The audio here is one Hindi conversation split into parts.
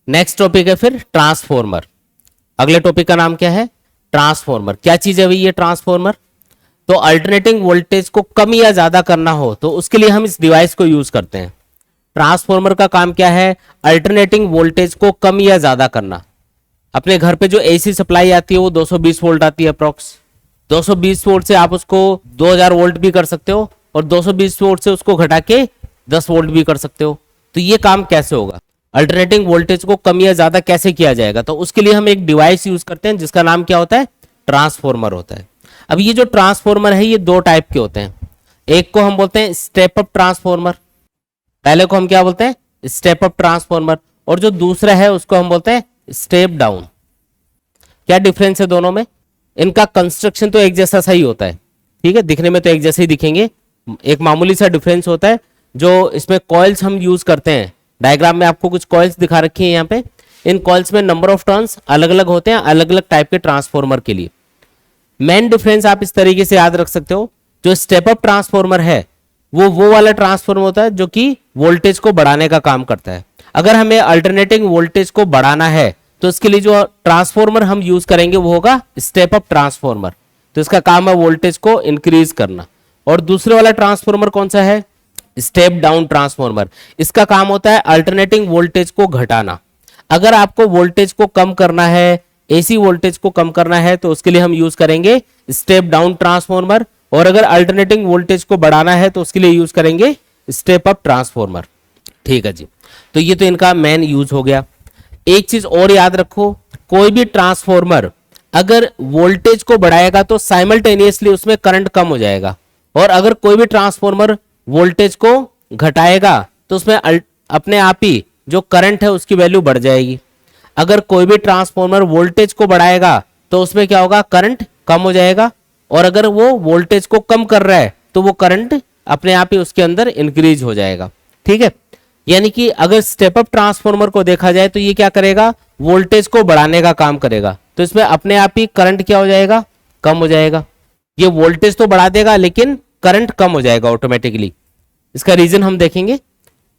नेक्स्ट टॉपिक है फिर ट्रांसफॉर्मर। अगले टॉपिक का नाम क्या है? ट्रांसफॉर्मर। क्या चीज है भाई ये ट्रांसफॉर्मर? तो अल्टरनेटिंग वोल्टेज को कम या ज्यादा करना हो तो उसके लिए हम इस डिवाइस को यूज करते हैं। ट्रांसफॉर्मर का काम क्या है? अल्टरनेटिंग वोल्टेज को कम या ज्यादा करना। अपने घर पे जो एसी सप्लाई आती है वो 220 वोल्ट आती है अप्रोक्स। 220 वोल्ट से आप उसको 2000 वोल्ट भी कर सकते हो और 220 वोल्ट से उसको घटा के 10 वोल्ट भी कर सकते हो। तो ये काम कैसे होगा? अल्टरनेटिंग वोल्टेज को कम या ज्यादा कैसे किया जाएगा? तो उसके लिए हम एक डिवाइस यूज करते हैं जिसका नाम क्या होता है? ट्रांसफॉर्मर होता है। अब ये जो ट्रांसफॉर्मर है ये दो टाइप के होते हैं। एक को हम बोलते हैं स्टेप अप ट्रांसफॉर्मर, पहले को हम क्या बोलते हैं? Step up transformer. और जो दूसरा है उसको हम बोलते हैं स्टेप डाउन। क्या डिफरेंस है दोनों में? इनका कंस्ट्रक्शन तो एक जैसा सा ही होता है, ठीक है, दिखने में तो एक जैसे ही दिखेंगे। एक मामूली सा डिफरेंस होता है जो इसमें कॉइल्स हम यूज करते हैं। डायग्राम में आपको कुछ कॉइल्स दिखा रखी है यहाँ पे। इन कॉइल्स में नंबर ऑफ टर्न्स अलग अलग होते हैं अलग अलग टाइप के ट्रांसफॉर्मर के लिए। मेन डिफरेंस आप इस तरीके से याद रख सकते हो, जो स्टेप अप ट्रांसफॉर्मर है वो वाला ट्रांसफॉर्मर होता है जो कि वोल्टेज को बढ़ाने का काम करता है। अगर हमें अल्टरनेटिंग वोल्टेज को बढ़ाना है तो इसके लिए जो ट्रांसफॉर्मर हम यूज करेंगे वो होगा स्टेप अप ट्रांसफॉर्मर। तो इसका काम है वोल्टेज को इंक्रीज करना। और दूसरे वाला ट्रांसफॉर्मर कौन सा है? Step down transformer. इसका काम होता है अल्टरनेटिंग वोल्टेज को घटाना। अगर आपको वोल्टेज को कम करना है, एसी वोल्टेज को कम करना है, तो उसके लिए हम यूज करेंगे स्टेप डाउन ट्रांसफॉर्मर। और अगर अल्टरनेटिंग वोल्टेज को बढ़ाना है तो उसके लिए यूज करेंगे स्टेप अप ट्रांसफॉर्मर। ठीक है जी, तो ये तो इनका मेन यूज हो गया। एक चीज और याद रखो, कोई भी ट्रांसफॉर्मर अगर वोल्टेज को बढ़ाएगा तो साइमल्टेनियसली उसमें करंट कम हो जाएगा। और अगर कोई भी ट्रांसफॉर्मर वोल्टेज को घटाएगा तो उसमें अपने आप ही जो करंट है उसकी वैल्यू बढ़ जाएगी। अगर कोई भी ट्रांसफॉर्मर वोल्टेज को बढ़ाएगा तो उसमें क्या होगा? करंट कम हो जाएगा। और अगर वो वोल्टेज को कम कर रहा है तो वो करंट अपने आप ही उसके अंदर इंक्रीज हो जाएगा। ठीक है, यानी कि अगर स्टेप अप ट्रांसफॉर्मर को देखा जाए तो ये क्या करेगा? वोल्टेज को बढ़ाने का काम करेगा। तो इसमें अपने आप ही करंट क्या हो जाएगा? कम हो जाएगा। ये वोल्टेज तो बढ़ा देगा लेकिन करंट कम हो जाएगा ऑटोमेटिकली। इसका रीजन हम देखेंगे।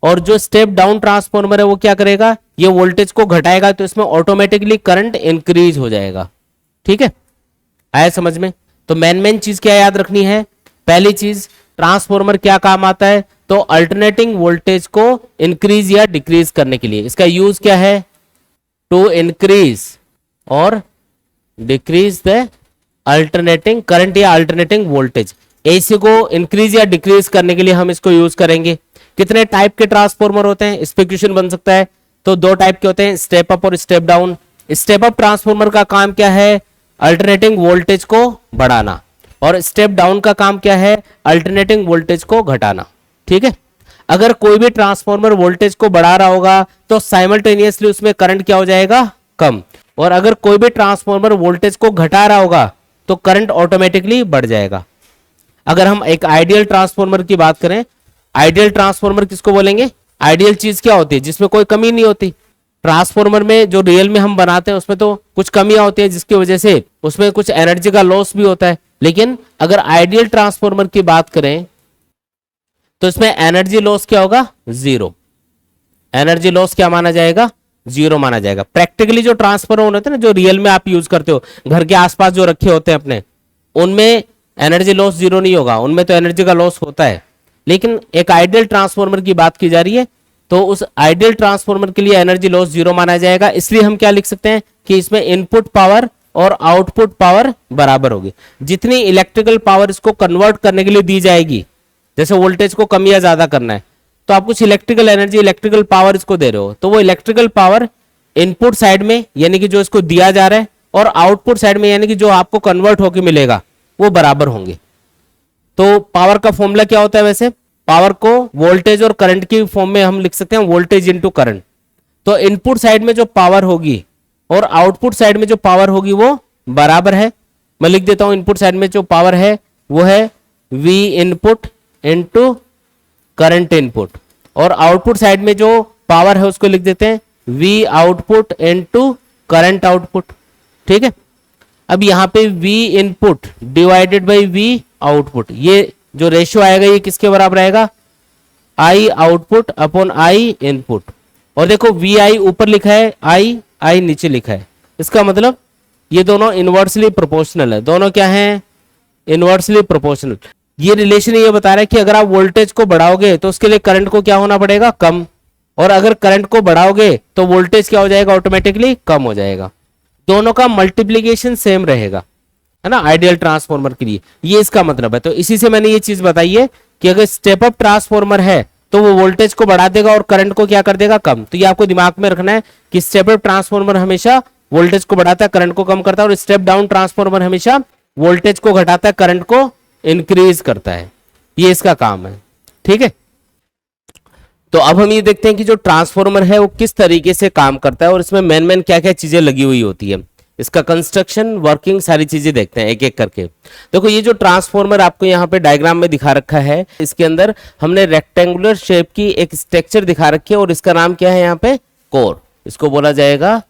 और जो स्टेप डाउन ट्रांसफॉर्मर है वो क्या करेगा? ये वोल्टेज को घटाएगा तो इसमें ऑटोमेटिकली करंट इंक्रीज हो जाएगा। ठीक है, आया समझ में? तो मेन चीज क्या याद रखनी है? पहली चीज, ट्रांसफॉर्मर क्या काम आता है? तो अल्टरनेटिंग वोल्टेज को इंक्रीज या डिक्रीज करने के लिए। इसका यूज क्या है? टू इंक्रीज और डिक्रीज द अल्टरनेटिंग करंट या अल्टरनेटिंग वोल्टेज। एसी को इंक्रीज या डिक्रीज करने के लिए हम इसको यूज करेंगे। कितने टाइप के ट्रांसफॉर्मर होते हैं? इस पे क्वेश्चन बन सकता है। तो दो टाइप के होते हैं, स्टेप अप और step down. Step up transformer का काम क्या है? अल्टरनेटिंग वोल्टेज को बढ़ाना। और स्टेप डाउन का काम क्या है? अल्टरनेटिंग वोल्टेज को घटाना। ठीक है, अगर कोई भी ट्रांसफॉर्मर वोल्टेज को बढ़ा रहा होगा तो साइमल्टेनियसली उसमें करंट क्या हो जाएगा? कम। और अगर कोई भी ट्रांसफॉर्मर वोल्टेज को घटा रहा होगा तो करंट ऑटोमेटिकली बढ़ जाएगा। अगर हम एक आइडियल ट्रांसफॉर्मर की बात करें, आइडियल ट्रांसफॉर्मर किसको बोलेंगे? आइडियल चीज क्या होती है? जिसमें कोई कमी नहीं होती। ट्रांसफॉर्मर में जो रियल में हम बनाते हैं उसमें तो कुछ कमियां होती है जिसकी वजह से उसमें कुछ एनर्जी का लॉस भी होता है। लेकिन अगर आइडियल ट्रांसफॉर्मर की बात करें तो इसमें एनर्जी लॉस क्या होगा? जीरो। एनर्जी लॉस क्या माना जाएगा? जीरो माना जाएगा। प्रैक्टिकली जो ट्रांसफॉर्मर होते हैं ना, जो रियल में आप यूज करते हो, घर के आसपास जो रखे होते हैं अपने, उनमें एनर्जी लॉस जीरो नहीं होगा, उनमें तो एनर्जी का लॉस होता है। लेकिन एक आइडियल ट्रांसफॉर्मर की बात की जा रही है तो उस आइडियल ट्रांसफॉर्मर के लिए एनर्जी लॉस जीरो माना जाएगा। इसलिए हम क्या लिख सकते हैं कि इसमें इनपुट पावर और आउटपुट पावर बराबर होगी। जितनी इलेक्ट्रिकल पावर इसको कन्वर्ट करने के लिए दी जाएगी, जैसे वोल्टेज को कम या ज्यादा करना है तो आप कुछ इलेक्ट्रिकल एनर्जी, इलेक्ट्रिकल पावर इसको दे रहे हो, तो वो इलेक्ट्रिकल पावर इनपुट साइड में यानी कि जो इसको दिया जा रहा है और आउटपुट साइड में यानी कि जो आपको कन्वर्ट होकर मिलेगा वो बराबर होंगे। तो पावर का फॉर्मूला क्या होता है? वैसे पावर को वोल्टेज और करंट की फॉर्म में हम लिख सकते हैं, वोल्टेज इनटू करंट। तो इनपुट साइड में जो पावर होगी और आउटपुट साइड में जो पावर होगी वो बराबर है। मैं लिख देता हूं, इनपुट साइड में जो पावर है वो है V input into current input, और आउटपुट साइड में जो पावर है उसको लिख देते हैं V output into current output. ठीक है, अब यहां पे V input divided by V output, ये जो रेशियो आएगा ये किसके बराबर आएगा? I output upon I input. और देखो वी आई ऊपर लिखा है, आई आई नीचे लिखा है, इसका मतलब ये दोनों इनवर्सली प्रोपोर्शनल है। दोनों क्या है? Inversely proportional. ये रिलेशन ये बता रहा है कि अगर आप वोल्टेज को बढ़ाओगे तो उसके लिए करंट को क्या होना पड़ेगा? कम। और अगर करंट को बढ़ाओगे तो वोल्टेज क्या हो जाएगा? ऑटोमेटिकली कम हो जाएगा। दोनों का मल्टीप्लीकेशन सेम रहेगा, है ना, आइडियल ट्रांसफॉर्मर के लिए। ये इसका मतलब है। तो इसी से मैंने ये चीज बताई है कि अगर स्टेप अप ट्रांसफॉर्मर है तो वो वोल्टेज को बढ़ा देगा और करंट को क्या कर देगा? कम। तो ये आपको दिमाग में रखना है कि स्टेप अप ट्रांसफॉर्मर हमेशा वोल्टेज को बढ़ाता है, करंट को कम करता है, और स्टेप डाउन ट्रांसफॉर्मर हमेशा वोल्टेज को घटाता है, करंट को इंक्रीज करता है। ये इसका काम है, ठीक है। तो अब हम ये देखते हैं कि जो ट्रांसफॉर्मर है वो किस तरीके से काम करता है और इसमें मेन क्या क्या चीजें लगी हुई होती है, इसका कंस्ट्रक्शन, वर्किंग, सारी चीजें देखते हैं एक एक करके। देखो ये जो ट्रांसफॉर्मर आपको यहाँ पे डायग्राम में दिखा रखा है, इसके अंदर हमने रेक्टेंगुलर शेप की एक स्ट्रक्चर दिखा रखी है और इसका नाम क्या है? यहाँ पे कोर, इसको बोला जाएगा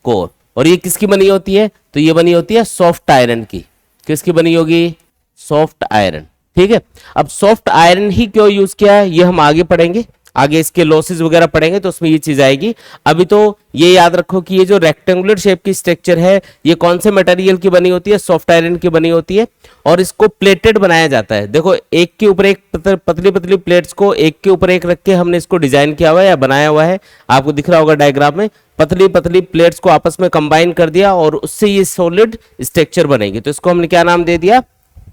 कोर। और ये किसकी बनी होती है? तो ये बनी होती है सॉफ्ट आयरन की। किसकी बनी होगी? सॉफ्ट आयरन, ठीक है। अब सॉफ्ट आयरन ही क्यों यूज किया है ये हम आगे पढ़ेंगे, आगे इसके लॉसेस वगैरह पढ़ेंगे तो उसमें ये चीज आएगी। अभी तो ये याद रखो कि ये जो रेक्टेंगुलर शेप की स्ट्रक्चर है ये कौन से मटेरियल की बनी होती है? सॉफ्ट आयरन की बनी होती है। और इसको प्लेटेड बनाया जाता है। देखो एक के ऊपर एक पतली पतली प्लेट्स को एक के ऊपर एक रख के हमने इसको डिजाइन किया हुआ है या बनाया हुआ है, आपको दिख रहा होगा डायग्राम में। पतली पतली प्लेट्स को आपस में कंबाइन कर दिया और उससे ये सॉलिड स्ट्रक्चर बनेगी। तो इसको हमने क्या नाम दे दिया?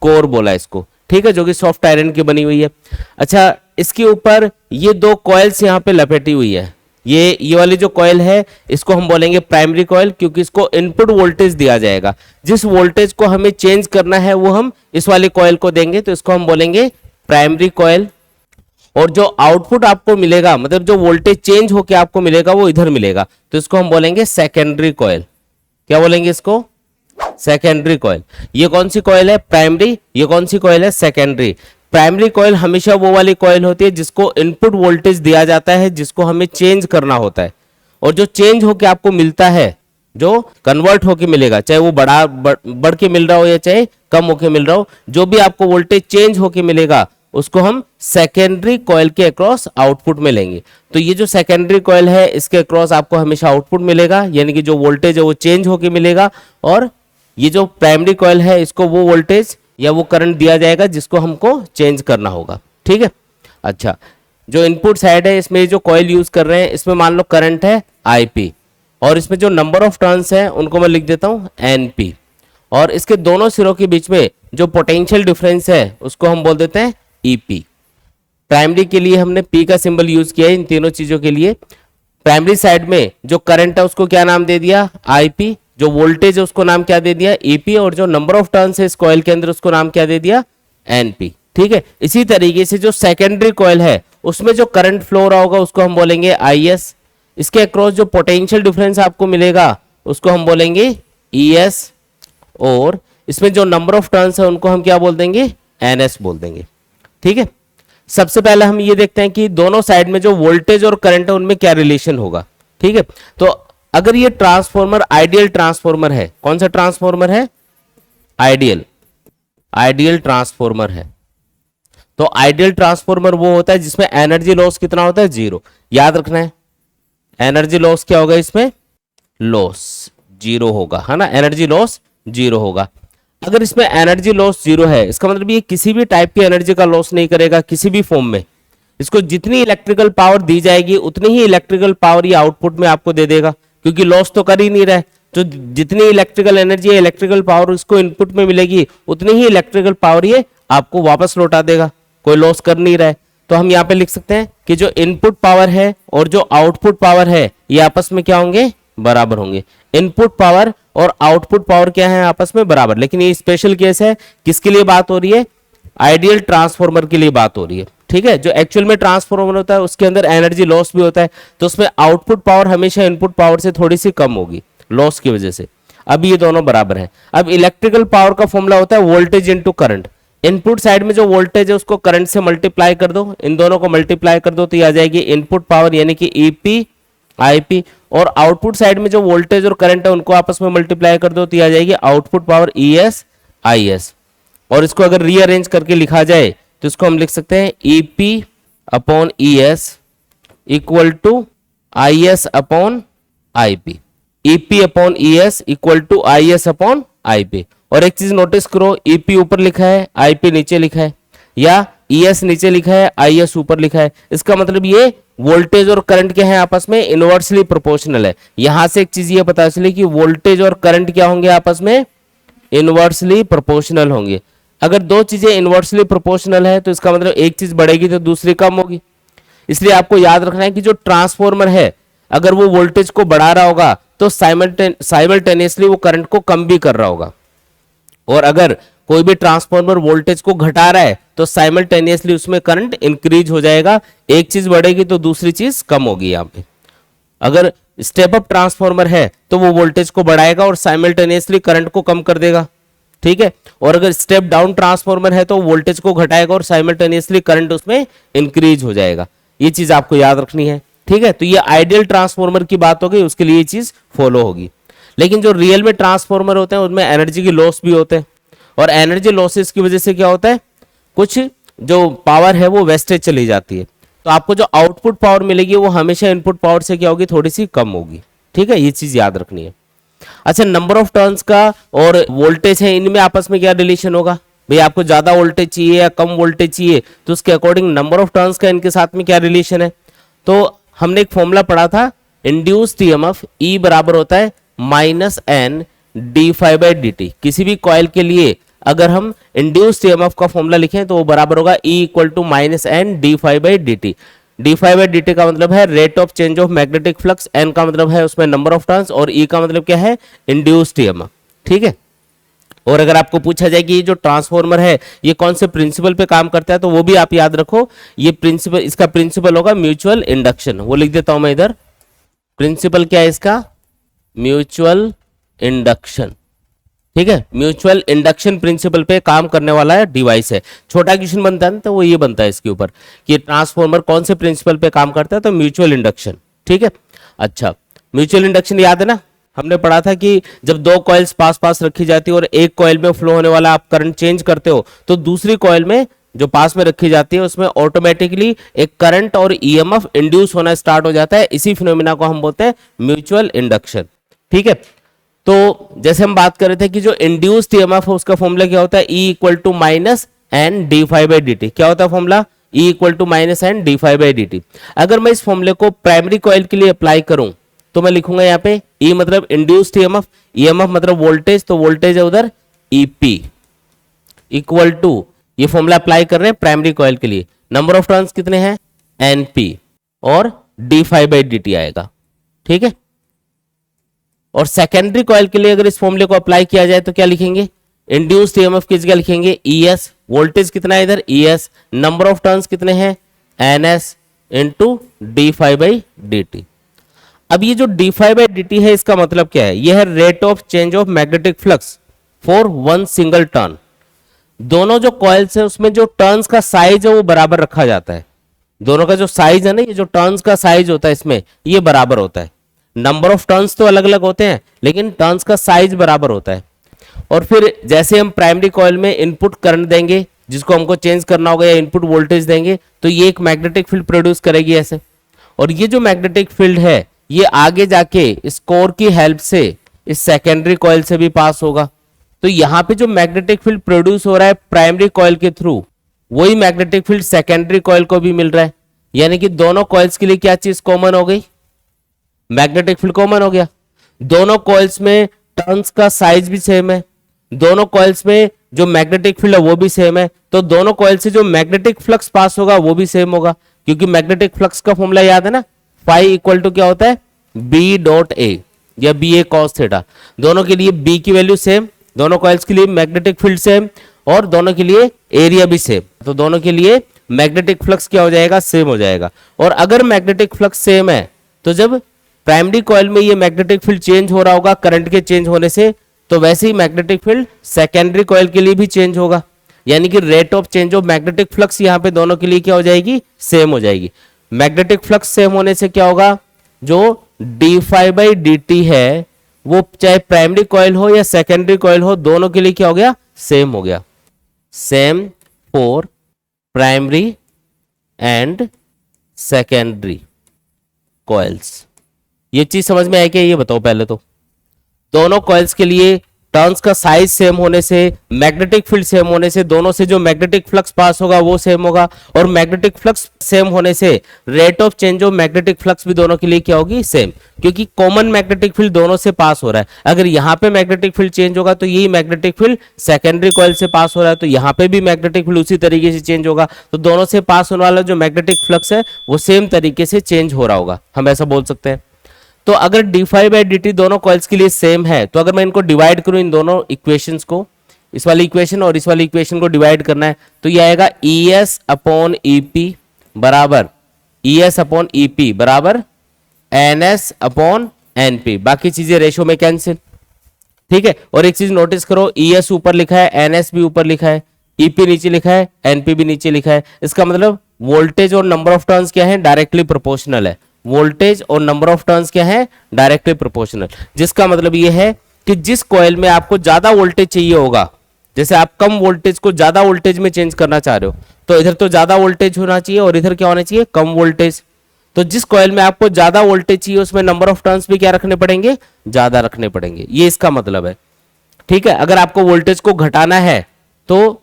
कोर बोला इसको, ठीक है, जो कि सॉफ्ट आयरन की बनी हुई है। अच्छा, इसके ऊपर ये दो कॉइल्स यहाँ पे लपेटी हुई है। ये वाली जो कॉइल है इसको हम बोलेंगे प्राइमरी कॉइल, क्योंकि इसको इनपुट वोल्टेज दिया जाएगा। जिस वोल्टेज को हमें चेंज करना है वो हम इस वाली कॉइल को देंगे, तो इसको हम बोलेंगे प्राइमरी कॉइल। और जो आउटपुट आपको मिलेगा, मतलब जो वोल्टेज चेंज होकर आपको मिलेगा वो इधर मिलेगा, तो इसको हम बोलेंगे सेकेंडरी कॉइल। क्या बोलेंगे इसको? Secondary coil. ये कौन सी कॉइल है? प्राइमरी। ये कौन सी कॉइल है? सेकेंडरी। प्राइमरी कॉइल हमेशा वो वाली कॉइल होती है जिसको इनपुट वोल्टेज दिया जाता है, जिसको हमें चेंज करना होता है। और जो चेंज होके आपको मिलता है, जो कन्वर्ट होके मिलेगा, चाहे वो बढ़ के मिल रहा हो या चाहे कम होके मिल रहा हो, जो भी आपको वोल्टेज चेंज होके मिलेगा उसको हम सेकेंडरी कॉइल के अक्रॉस आउटपुट में लेंगे। तो ये जो सेकेंडरी कॉइल है इसके अक्रॉस आपको हमेशा आउटपुट मिलेगा, यानी कि जो वोल्टेज है वो चेंज होके मिलेगा। और ये जो प्राइमरी कॉइल है इसको वो वोल्टेज या वो करंट दिया जाएगा जिसको हमको चेंज करना होगा, ठीक है। अच्छा, जो इनपुट साइड है इसमें जो कॉइल यूज कर रहे हैं इसमें मान लो करंट है आईपी, और इसमें जो नंबर ऑफ टर्न्स हैं उनको मैं लिख देता हूं एनपी, और इसके दोनों सिरों के बीच में जो पोटेंशियल डिफरेंस है उसको हम बोल देते हैं ईपी। प्राइमरी के लिए हमने पी का सिंबल यूज किया है इन तीनों चीजों के लिए। प्राइमरी साइड में जो करंट है उसको क्या नाम दे दिया? आईपी। जो वोल्टेज है उसको नाम क्या दे दिया? ईपी। और जो नंबर ऑफ टर्न्स है इस कॉइल के अंदर उसको नाम क्या दे दिया? एनपी, ठीक है। इसी तरीके से जो सेकेंडरी कॉइल है उसमें जो करंट फ्लो हो रहा होगा उसको हम बोलेंगे आईएस। इसके अक्रॉस जो पोटेंशियल डिफरेंस आपको मिलेगा उसको हम बोलेंगे ईएस। और इसमें जो नंबर ऑफ टर्न्स है उनको हम क्या बोल देंगे? एनएस बोल देंगे, ठीक है। सबसे पहले हम ये देखते हैं कि दोनों साइड में जो वोल्टेज और करंट है उनमें क्या रिलेशन होगा, ठीक है। तो अगर ये ट्रांसफॉर्मर आइडियल ट्रांसफॉर्मर है, कौन सा ट्रांसफॉर्मर है? आइडियल ट्रांसफॉर्मर है। तो आइडियल ट्रांसफॉर्मर वो होता है जिसमें एनर्जी लॉस कितना होता है? जीरो। याद रखना है, एनर्जी लॉस क्या होगा इसमें? लॉस जीरो होगा, है ना, एनर्जी लॉस जीरो होगा। अगर इसमें एनर्जी लॉस जीरो है इसका मतलब ये किसी भी टाइप की एनर्जी का लॉस नहीं करेगा किसी भी फॉर्म में। इसको जितनी इलेक्ट्रिकल पावर दी जाएगी उतनी ही इलेक्ट्रिकल पावर ये आउटपुट में आपको दे देगा, क्योंकि लॉस तो कर ही नहीं रहा है। तो जितनी इलेक्ट्रिकल एनर्जी है, इलेक्ट्रिकल पावर इसको इनपुट में मिलेगी उतनी ही इलेक्ट्रिकल पावर ये आपको वापस लौटा देगा, कोई लॉस कर नहीं रहा है। तो हम यहाँ पे लिख सकते हैं कि जो इनपुट पावर है और जो आउटपुट पावर है ये आपस में क्या होंगे? बराबर होंगे। इनपुट पावर और आउटपुट पावर क्या है? आपस में बराबर। लेकिन ये स्पेशल केस है, किसके लिए बात हो रही है? आइडियल ट्रांसफॉर्मर के लिए बात हो रही है, ठीक है। जो एक्चुअल में ट्रांसफॉर्मर होता है उसके अंदर एनर्जी लॉस भी होता है, तो उसमें आउटपुट पावर हमेशा इनपुट पावर से थोड़ी सी कम होगी लॉस की वजह से। अब ये दोनों बराबर है। अब इलेक्ट्रिकल पावर का फॉर्मूला होता है voltage into current. Input side में जो वोल्टेज है उसको करंट से मल्टीप्लाई कर दो, इन दोनों को मल्टीप्लाई कर दो तो ये आ जाएगी इनपुट पावर यानी कि ईपी आईपी। और आउटपुट साइड में जो वोल्टेज और करंट है उनको आपस में मल्टीप्लाई कर दो तो ये आ जाएगी आउटपुट पावर ईएस आईएस। और इसको अगर रीअरेंज करके लिखा जाए तो इसको हम लिख सकते हैं EP upon ES equal to I S upon I P, EP upon E S equal to I S upon I P. और एक चीज नोटिस करो, ईपी ऊपर लिखा है, आईपी नीचे लिखा है, या ईएस नीचे लिखा है, आईएस ऊपर लिखा है। इसका मतलब ये वोल्टेज और करंट क्या है, आपस में इनवर्सली प्रोपोर्शनल है। यहां से एक चीज ये पता चली कि वोल्टेज और करंट क्या होंगे, आपस में इनवर्सली प्रोपोर्शनल होंगे। अगर दो चीजें इनवर्सली प्रोपोर्शनल है तो इसका मतलब एक चीज बढ़ेगी तो दूसरी कम होगी। इसलिए आपको याद रखना है कि जो ट्रांसफॉर्मर है अगर वो वोल्टेज को बढ़ा रहा होगा तो साइमल्टेनियसली वो करंट को कम भी कर रहा होगा, और अगर कोई भी ट्रांसफॉर्मर वोल्टेज को घटा रहा है तो साइमल्टेनियसली उसमें करंट इंक्रीज हो जाएगा। एक चीज बढ़ेगी तो दूसरी चीज कम होगी। यहां पे अगर स्टेप अप ट्रांसफॉर्मर है तो वो वोल्टेज को बढ़ाएगा और साइमल्टेनियसली करंट को कम कर देगा, ठीक है। और अगर स्टेप डाउन ट्रांसफॉर्मर है तो वोल्टेज को घटाएगा और साइमल्टेनियसली करंट उसमें इंक्रीज हो जाएगा। ये चीज आपको याद रखनी है, ठीक है। तो ये आइडियल ट्रांसफॉर्मर की बात हो गई, उसके लिए ये चीज फॉलो होगी। लेकिन जो रियल में ट्रांसफॉर्मर होते हैं उनमें एनर्जी की लॉस भी होते हैं, और एनर्जी लॉसेस की वजह से क्या होता है, कुछ जो पावर है वो वेस्टेज चली जाती है। तो आपको जो आउटपुट पावर मिलेगी वो हमेशा इनपुट पावर से क्या होगी, थोड़ी सी कम होगी, ठीक है। ये चीज याद रखनी है। अच्छा, नंबर ऑफ टर्न्स का और वोल्टेज है, इनमें आपस में क्या रिलेशन होगा भाई, आपको ज्यादा वोल्टेज चाहिए या कम वोल्टेज चाहिए तो उसके अकॉर्डिंग नंबर ऑफ टर्न्स का इनके साथ में क्या रिलेशन है। तो हमने एक फॉर्मूला पढ़ा था, इंड्यूस्ड ईएमएफ ई बराबर होता है minus N D phi by D T. किसी भी कॉइल के लिए अगर हम इंड्यूस्ड ईएमएफ का फॉर्मूला लिखें तो वो बराबर होगा E equal to minus N D phi by D T. D phi by D T का मतलब है rate of change of magnetic flux, N का मतलब है उसमें नंबर ऑफ टर्न्स, और ई का मतलब क्या है, इंड्यूस्ड ईएमएफ, ठीक है। और अगर आपको पूछा जाए कि ये जो ट्रांसफॉर्मर है ये कौन से प्रिंसिपल पे काम करता है तो वो भी आप याद रखो। ये प्रिंसिपल, इसका प्रिंसिपल होगा म्यूचुअल इंडक्शन। वो लिख देता हूं मैं इधर, प्रिंसिपल क्या है इसका, म्यूचुअल इंडक्शन, ठीक है। म्यूचुअल इंडक्शन प्रिंसिपल पे काम करने वाला है डिवाइस है। छोटा क्वेश्चन बनता है तो वो ये बनता है इसके ऊपर कि ट्रांसफॉर्मर कौन से प्रिंसिपल पे काम करता है, तो म्यूचुअल इंडक्शन, ठीक है। अच्छा, म्यूचुअल इंडक्शन याद है ना, हमने पढ़ा था कि जब दो कॉइल्स पास पास रखी जाती है और एक कॉइल में फ्लो होने वाला आप करंट चेंज करते हो तो दूसरी कॉइल में जो पास में रखी जाती है उसमें ऑटोमेटिकली एक करंट और ईएमएफ इंड्यूस होना स्टार्ट हो जाता है। इसी फिनोमिना को हम बोलते हैं म्यूचुअल इंडक्शन, ठीक है। तो जैसे हम बात कर रहे थे कि जो इंड्यूस्ड ईएमएफ है उसका फॉर्मूला क्या होता है, E equal to minus N D phi by D T. क्या होता है formula, E equal to minus N D phi by D T. अगर मैं इस फॉर्मूले को प्राइमरी कॉइल के लिए अप्लाई करूं तो मैं लिखूंगा यहाँ पे ई मतलब इंड्यूस्ड ईएमएफ, ईएमएफ मतलब वोल्टेज, तो वोल्टेज है उधर ईपी इक्वल टू, ये फॉर्मूला अप्लाई कर रहे हैं प्राइमरी कॉइल के लिए, नंबर ऑफ टर्न्स कितने हैं एनपी, और D phi by D T आएगा, ठीक है। और सेकेंडरी कॉइल के लिए अगर इस फॉर्मूले को अप्लाई किया जाए तो क्या लिखेंगे, इंड्यूस्ड ईएमएफ की जगह लिखेंगे ईएस, वोल्टेज कितना है इधर ईएस, नंबर ऑफ टर्न्स कितने हैं NS into D phi by D T. अब ये जो D phi by D T है इसका मतलब क्या है, यह है rate of change of magnetic flux for one single turn. दोनों जो कॉइल्स है उसमें जो टर्न्स का साइज है वो बराबर रखा जाता है। दोनों का जो साइज है ना, ये जो टर्न्स का साइज होता है इसमें ये बराबर होता है। नंबर ऑफ टर्न्स तो अलग अलग होते हैं लेकिन टर्न्स का साइज बराबर होता है। और फिर जैसे हम प्राइमरी कॉइल में इनपुट करंट देंगे जिसको हमको चेंज करना होगा या इनपुट वोल्टेज देंगे तो ये एक मैग्नेटिक फील्ड प्रोड्यूस करेगी ऐसे, और ये जो मैग्नेटिक फील्ड है ये आगे जाके इस कोर की हेल्प से इस सेकेंडरी कॉइल से भी पास होगा। तो यहां पे जो मैग्नेटिक फील्ड प्रोड्यूस हो रहा है प्राइमरी कॉइल के थ्रू, वही मैग्नेटिक फील्ड सेकेंडरी कॉइल को भी मिल रहा है। यानी कि दोनों कॉइल्स के लिए क्या चीज कॉमन हो गई, मैग्नेटिक फील्ड कॉमन हो गया। दोनों कॉइल्स में टर्न्स का साइज भी सेम है, दोनों कॉइल्स में जो मैग्नेटिक फील्ड है वो भी सेम है, तो दोनों कॉइल से जो मैग्नेटिक फ्लक्स पास होगा वो भी सेम होगा। क्योंकि मैग्नेटिक फ्लक्स का फॉर्मूला याद है ना, फाई इक्वल टू क्या होता है बी डॉट ए या बी ए कॉस थीटा। दोनों के लिए बी की वैल्यू सेम, दोनों कॉइल्स के लिए मैग्नेटिक फील्ड सेम, और दोनों के लिए एरिया भी सेम, तो दोनों के लिए मैग्नेटिक फ्लक्स क्या हो जाएगा, सेम हो जाएगा। और अगर मैग्नेटिक फ्लक्स सेम है तो जब प्राइमरी कॉइल में ये मैग्नेटिक फील्ड चेंज हो रहा होगा करंट के चेंज होने से, तो वैसे ही मैग्नेटिक फील्ड सेकेंडरी कॉइल के लिए भी चेंज होगा। यानी कि rate of change of magnetic flux यहाँ पे दोनों के लिए क्या हो जाएगी, सेम हो जाएगी। मैग्नेटिक फ्लक्स सेम होने से क्या होगा, जो D phi by D T है वो चाहे प्राइमरी कॉइल हो या सेकेंडरी कॉइल हो दोनों के लिए क्या हो गया, सेम हो गया। Same for primary and secondary. Coils. ये चीज समझ में आई क्या, ये बताओ पहले तो। दोनों कॉइल्स के लिए टर्न्स का साइज सेम होने से, मैग्नेटिक फील्ड सेम होने से, दोनों से जो मैग्नेटिक फ्लक्स पास होगा वो सेम होगा, और मैग्नेटिक फ्लक्स सेम होने से rate of change of magnetic flux भी दोनों के लिए क्या होगी, सेम, क्योंकि कॉमन मैग्नेटिक फील्ड दोनों से पास हो रहा है। अगर यहाँ पे मैग्नेटिक फील्ड चेंज होगा तो यही मैग्नेटिक फील्ड सेकेंडरी कॉइल से पास हो रहा है, तो यहाँ पे भी मैग्नेटिक फील्ड उसी तरीके से चेंज होगा, तो दोनों से पास होने वाला जो मैग्नेटिक फ्लक्स है वो सेम तरीके से चेंज हो रहा होगा, हम ऐसा बोल सकते हैं। तो अगर d∅dt दोनों कॉइल्स के लिए सेम है, तो अगर मैं इनको डिवाइड करूं, इन दोनों इक्वेशंस को, इस वाली इक्वेशन और इस वाली इक्वेशन को डिवाइड करना है, तो ये आएगा ES अपॉन EP बराबर ES अपॉन EP बराबर NS अपॉन NP। बाकी चीजें रेशो में कैंसिल, ठीक है। और एक चीज नोटिस करो, ES ऊपर लिखा है, NS भी ऊपर लिखा है, EP नीचे लिखा है, NP भी नीचे लिखा है। इसका मतलब वोल्टेज और नंबर ऑफ टर्न्स क्या है, डायरेक्टली प्रोपोर्शनल है। वोल्टेज और नंबर ऑफ टर्न्स क्या है, डायरेक्टली प्रोपोर्शनल, जिसका मतलब ये है कि जिस कॉइल में आपको ज्यादा वोल्टेज चाहिए होगा, जैसे आप कम वोल्टेज को ज्यादा वोल्टेज में चेंज करना चाह रहे हो, तो इधर तो ज्यादा वोल्टेज होना चाहिए और इधर क्या होना चाहिए, कम वोल्टेज। तो जिस कॉइल में आपको ज्यादा वोल्टेज चाहिए उसमें नंबर ऑफ टर्न्स भी क्या रखने पड़ेंगे, ज्यादा रखने पड़ेंगे, ये इसका मतलब है, ठीक है। अगर आपको वोल्टेज को घटाना है तो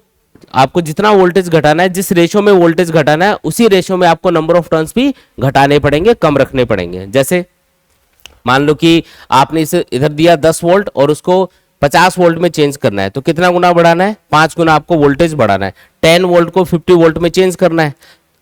आपको जितना वोल्टेज घटाना है, जिस रेशो में वोल्टेज घटाना है, उसी रेशो में आपको नंबर ऑफ टर्न्स भी घटाने पड़ेंगे, कम रखने पड़ेंगे। जैसे मान लो कि आपने इसे इधर दिया 10 वोल्ट और उसको 50 वोल्ट में चेंज करना है, तो कितना गुना बढ़ाना है, 5 गुना आपको वोल्टेज बढ़ाना है। 10 वोल्ट को 50 वोल्ट में चेंज करना है,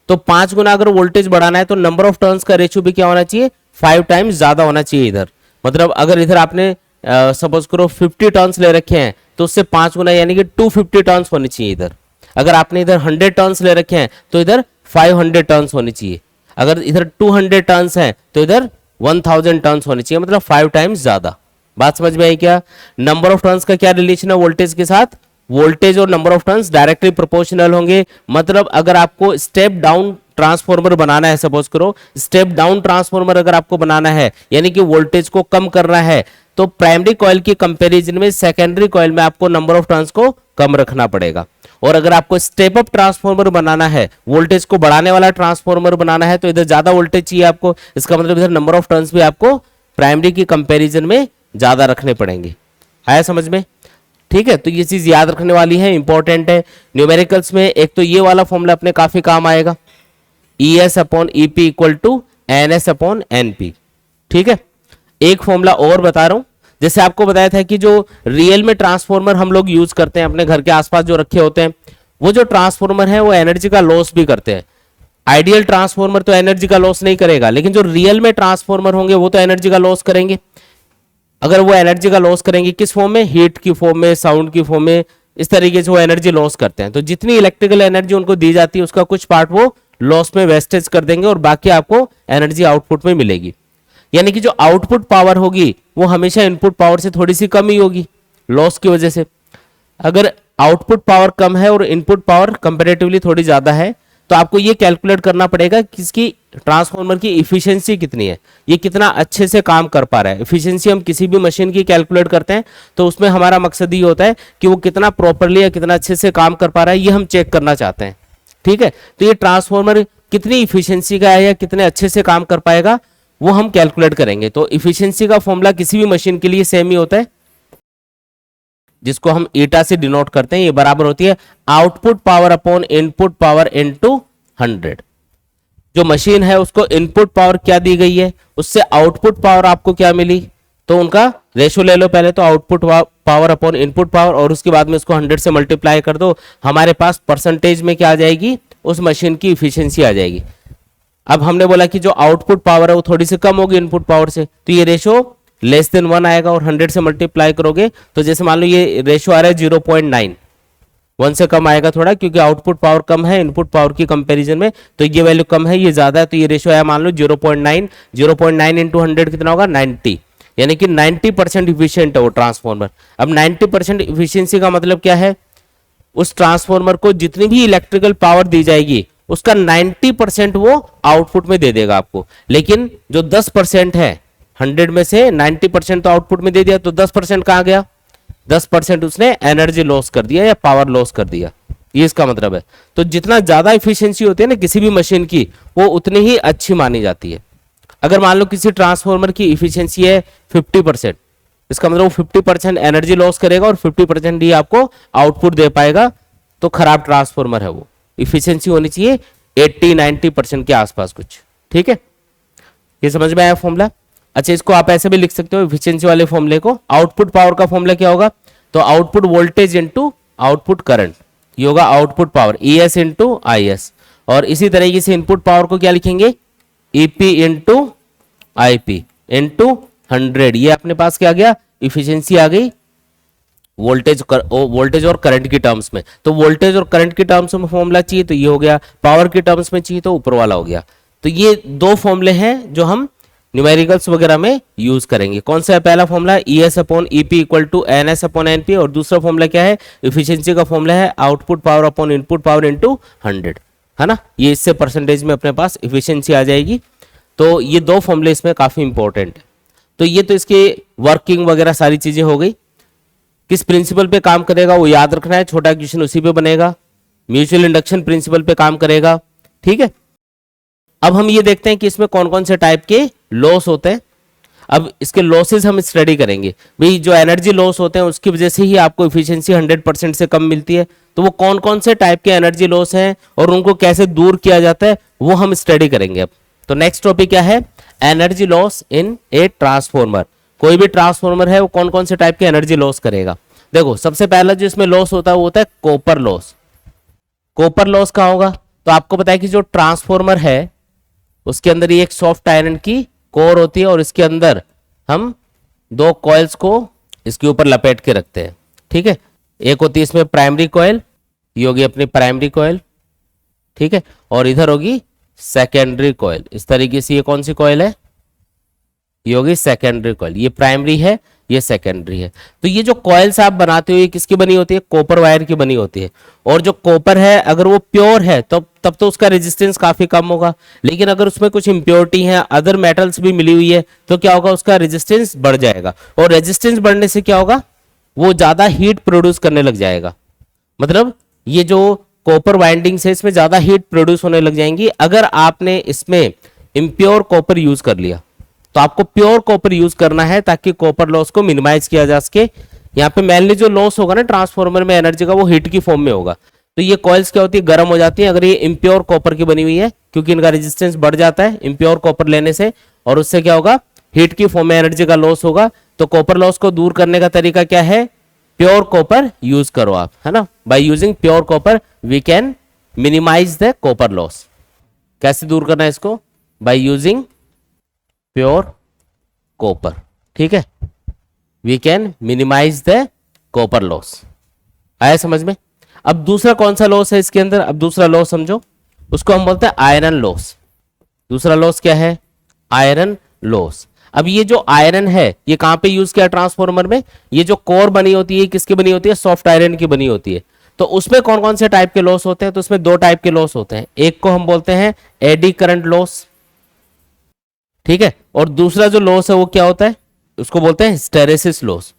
तो 5 गुना अगर वोल्टेज बढ़ाना है तो नंबर ऑफ टर्न्स का रेशियो भी क्या होना चाहिए, 5 टाइम्स ज्यादा होना चाहिए इधर। मतलब अगर इधर आपने सपोज करो 50 टर्न्स ले रखे हैं, तो उससे 5 गुना यानी कि 250 टर्न्स होनी चाहिए इधर। अगर आपने इधर 100 टर्न्स ले रखे हैं तो इधर 500 टर्न्स होनी चाहिए। अगर इधर 200 टर्न्स हैं तो इधर 1000 टर्न्स होनी चाहिए, मतलब 5 टाइम्स ज्यादा। बात समझ में आई क्या। नंबर ऑफ टर्न्स का क्या रिलेशन है वोल्टेज के साथ, वोल्टेज और number of turns directly proportional होंगे। मतलब अगर आपको स्टेप डाउन ट्रांसफॉर्मर बनाना है, सपोज करो स्टेप डाउन ट्रांसफॉर्मर अगर आपको बनाना है, यानी कि वोल्टेज को कम करना है, तो प्राइमरी कॉइल के कंपैरिजन में सेकेंडरी कॉइल में आपको नंबर ऑफ टर्न्स को कम रखना पड़ेगा। और अगर आपको स्टेप अप ट्रांसफॉर्मर बनाना है, वोल्टेज को बढ़ाने वाला ट्रांसफॉर्मर बनाना है, तो इधर ज्यादा वोल्टेज चाहिए आपको, इसका मतलब इधर नंबर ऑफ टर्न्स भी आपको प्राइमरी की कंपैरिजन में ज्यादा रखने पड़ेंगे। आया समझ में, ठीक है। तो ये चीज याद रखने वाली है, इंपॉर्टेंट है। न्यूमेरिकल्स में एक तो ये वाला फॉर्मूला अपने काफी काम आएगा, ES upon EP equal to NS upon NP, ठीक है। एक फॉर्मूला और बता रहा हूं, जैसे आपको बताया था कि जो रियल में ट्रांसफॉर्मर हम लोग यूज करते हैं अपने घर के आसपास जो रखे होते हैं, वो जो ट्रांसफॉर्मर है वो एनर्जी का लॉस भी करते हैं। आइडियल ट्रांसफॉर्मर तो एनर्जी का लॉस नहीं करेगा, लेकिन जो रियल में ट्रांसफॉर्मर होंगे वो तो एनर्जी का लॉस करेंगे। अगर वो एनर्जी का लॉस करेंगे किस फॉर्म में, हीट की फॉर्म में, साउंड की फॉर्म में, इस तरीके से वो एनर्जी लॉस करते हैं। तो जितनी इलेक्ट्रिकल एनर्जी उनको दी जाती है उसका कुछ पार्ट वो लॉस में वेस्टेज कर देंगे और बाकी आपको एनर्जी आउटपुट में मिलेगी। यानी कि जो आउटपुट पावर होगी वो हमेशा इनपुट पावर से थोड़ी सी कम ही होगी लॉस की वजह से। अगर आउटपुट पावर कम है और इनपुट पावर कंपैरेटिवली थोड़ी ज्यादा है, तो आपको ये कैलकुलेट करना पड़ेगा कि इसकी ट्रांसफॉर्मर की इफिशियंसी कितनी है, ये कितना अच्छे से काम कर पा रहा है। इफिशियंसी हम किसी भी मशीन की कैलकुलेट करते हैं तो उसमें हमारा मकसद ये होता है कि वो कितना प्रॉपरली या कितना अच्छे से काम कर पा रहा है, ये हम चेक करना चाहते हैं, ठीक है। तो ये ट्रांसफॉर्मर कितनी इफिशियंसी का है या कितने अच्छे से काम कर पाएगा वो हम कैलकुलेट करेंगे। तो इफिशियंसी का फॉर्मूला किसी भी मशीन के लिए सेम ही होता है, जिसको हम ईटा से डिनोट करते हैं। ये बराबर होती है output power upon input power into 100। जो मशीन है उसको इनपुट पावर क्या दी गई है, उससे आउटपुट पावर आपको क्या मिली, तो उनका रेशो ले लो पहले, तो output power upon input power, और उसके बाद में इसको 100 से मल्टीप्लाई कर दो, हमारे पास परसेंटेज में क्या आ जाएगी, उस मशीन की इफिशियंसी आ जाएगी। अब हमने बोला कि जो आउटपुट पावर है वो थोड़ी सी कम होगी इनपुट पावर से, तो ये रेशो लेस देन 1 आएगा, और 100 से मल्टीप्लाई करोगे तो जैसे मान लो ये रेशो आ रहा है 0.9, 1 से कम आएगा थोड़ा, क्योंकि आउटपुट पावर कम है इनपुट पावर की कंपैरिजन में, तो ये वैल्यू कम है ये ज्यादा है, तो ये रेशो आया मान लो 0.9। 0.9 इंटू 100 कितना होगा, 90, यानी कि 90% इफिशियंट है वो ट्रांसफॉर्मर। अब 90% इफिशियंसी का मतलब क्या है, उस ट्रांसफॉर्मर को जितनी भी इलेक्ट्रिकल पावर दी जाएगी उसका 90% वो आउटपुट में दे देगा आपको। लेकिन जो 10% है 100 में से 90% तो आउटपुट में दे दिया, तो 10% कहां गया, 10% उसने एनर्जी लॉस कर दिया या पावर लॉस कर दिया, ये इसका मतलब है। तो जितना ज्यादा इफिशियंसी होती है ना किसी भी मशीन की, वो उतनी ही अच्छी मानी जाती है। अगर मान लो किसी ट्रांसफॉर्मर की इफिशियंसी है 50%, इसका मतलब वो 50% एनर्जी लॉस करेगा और 50% ही आपको आउटपुट दे पाएगा, तो खराब ट्रांसफॉर्मर है वो। इफिशियंसी होनी चाहिए 80-90% के आसपास कुछ, ठीक है। ये समझ में आया फॉर्मूला। अच्छा, इसको आप ऐसे भी लिख सकते हो इफिशियंसी वाले फॉर्मूले को। आउटपुट पावर का फॉर्मूला क्या होगा, तो output voltage into output current, ये होगा output power ES into IS। और इसी तरीके से इनपुट पावर को क्या लिखेंगे, EP इंटू IP इंटू 100। ये अपने पास क्या आ गया, इफिशियंसी आ गई वोल्टेज और करंट की टर्म्स में। तो वोल्टेज और करंट की टर्म्स में फॉर्मूला चाहिए तो ये हो गया, पावर की टर्म्स में चाहिए तो ऊपर वाला हो गया। तो ये दो फॉर्मूले हैं जो हम न्यूमेरिकल्स वगैरह में यूज करेंगे। कौन सा है, पहला formula ES upon EP equal to NS upon NP, और दूसरा फॉर्मूला क्या है, इफिशियंसी का फॉर्मूला है output power upon input power into 100, है ना। ये इससे परसेंटेज में अपने पास इफिशियंसी आ जाएगी। तो ये दो फॉर्मूले इसमें काफी इंपॉर्टेंट है। तो ये तो इसके वर्किंग वगैरह सारी चीजें हो गई। किस प्रिंसिपल पे काम करेगा वो याद रखना है, छोटा क्वेश्चन उसी पे बनेगा। म्यूचुअल इंडक्शन प्रिंसिपल पे काम करेगा, ठीक है। अब हम ये देखते हैं कि इसमें कौन कौन से टाइप के लॉस होते हैं। अब इसके लॉसेस हम स्टडी करेंगे भाई। जो एनर्जी लॉस होते हैं उसकी वजह से ही आपको इफिशियंसी 100% से कम मिलती है, तो वो कौन कौन से टाइप के एनर्जी लॉस हैं और उनको कैसे दूर किया जाता है वो हम स्टडी करेंगे अब। तो नेक्स्ट टॉपिक क्या है, energy loss in A transformer. कोई भी ट्रांसफॉर्मर है वो कौन कौन से टाइप के एनर्जी लॉस करेगा। देखो, सबसे पहला जो इसमें लॉस होता है वो होता है कॉपर लॉस। कॉपर लॉस कहाँ होगा, तो आपको पता है कि जो ट्रांसफॉर्मर है उसके अंदर ये एक सॉफ्ट आयरन की कोर होती है और इसके अंदर हम दो कॉइल्स को इसके ऊपर लपेट के रखते हैं, ठीक है। एक होती है इसमें प्राइमरी कॉइल, ये होगी अपनी प्राइमरी कॉइल, ठीक है, और इधर होगी सेकेंडरी कॉइल। इस तरीके से ये कौन सी कॉइल है, ये होगी सेकेंडरी कॉइल। ये प्राइमरी है, ये सेकेंडरी है। तो ये जो कॉइल्स आप बनाते हो ये किसकी बनी होती है, कॉपर वायर की बनी होती है। और जो कॉपर है अगर वो प्योर है तो तब तो उसका रेजिस्टेंस काफी कम होगा, लेकिन अगर उसमें कुछ इंप्योरिटी है, अदर मेटल्स भी मिली हुई है, तो क्या होगा, उसका रेजिस्टेंस बढ़ जाएगा। और रेजिस्टेंस बढ़ने से क्या होगा, वो ज्यादा हीट प्रोड्यूस करने लग जाएगा। मतलब ये जो कॉपर वाइंडिंग्स है इसमें ज्यादा हीट प्रोड्यूस होने लग जाएंगी। अगर आपने इसमें इम्प्योर कॉपर यूज कर लिया तो आपको प्योर कॉपर यूज करना है ताकि कॉपर लॉस को मिनिमाइज किया जा सके। यहाँ पे मेनली जो लॉस होगा ना ट्रांसफॉर्मर में एनर्जी का, वो हीट की फॉर्म में होगा। तो ये कॉइल्स क्या होती है, गर्म हो जाती है अगर ये इम्प्योर कॉपर की बनी हुई है, क्योंकि इनका रेजिस्टेंस बढ़ जाता है इम्प्योर कॉपर लेने से, और उससे क्या होगा, हीट की फॉर्म में एनर्जी का लॉस होगा। तो कॉपर लॉस को दूर करने का तरीका क्या है, प्योर कॉपर यूज करो आप, है ना। By using pure copper we can minimise the copper loss. कैसे दूर करना है इसको, बाय यूजिंग प्योर कॉपर, ठीक है, we can minimise the copper loss. आया समझ में। अब दूसरा कौन सा लॉस है इसके अंदर, अब दूसरा लॉस समझो, उसको हम बोलते हैं आयरन लॉस। दूसरा लॉस क्या है, आयरन लॉस। अब ये जो आयरन है ये कहां पे यूज किया ट्रांसफॉर्मर में, ये जो कोर बनी होती है किसकी बनी होती है, सॉफ्ट आयरन की बनी होती है। तो उसमें कौन कौन से टाइप के लॉस होते हैं, तो उसमें दो टाइप के लॉस होते हैं। एक को हम बोलते हैं एडी करंट लॉस, ठीक है, और दूसरा जो लॉस है वो क्या होता है, उसको बोलते हैं हिस्टेरेसिस लॉस।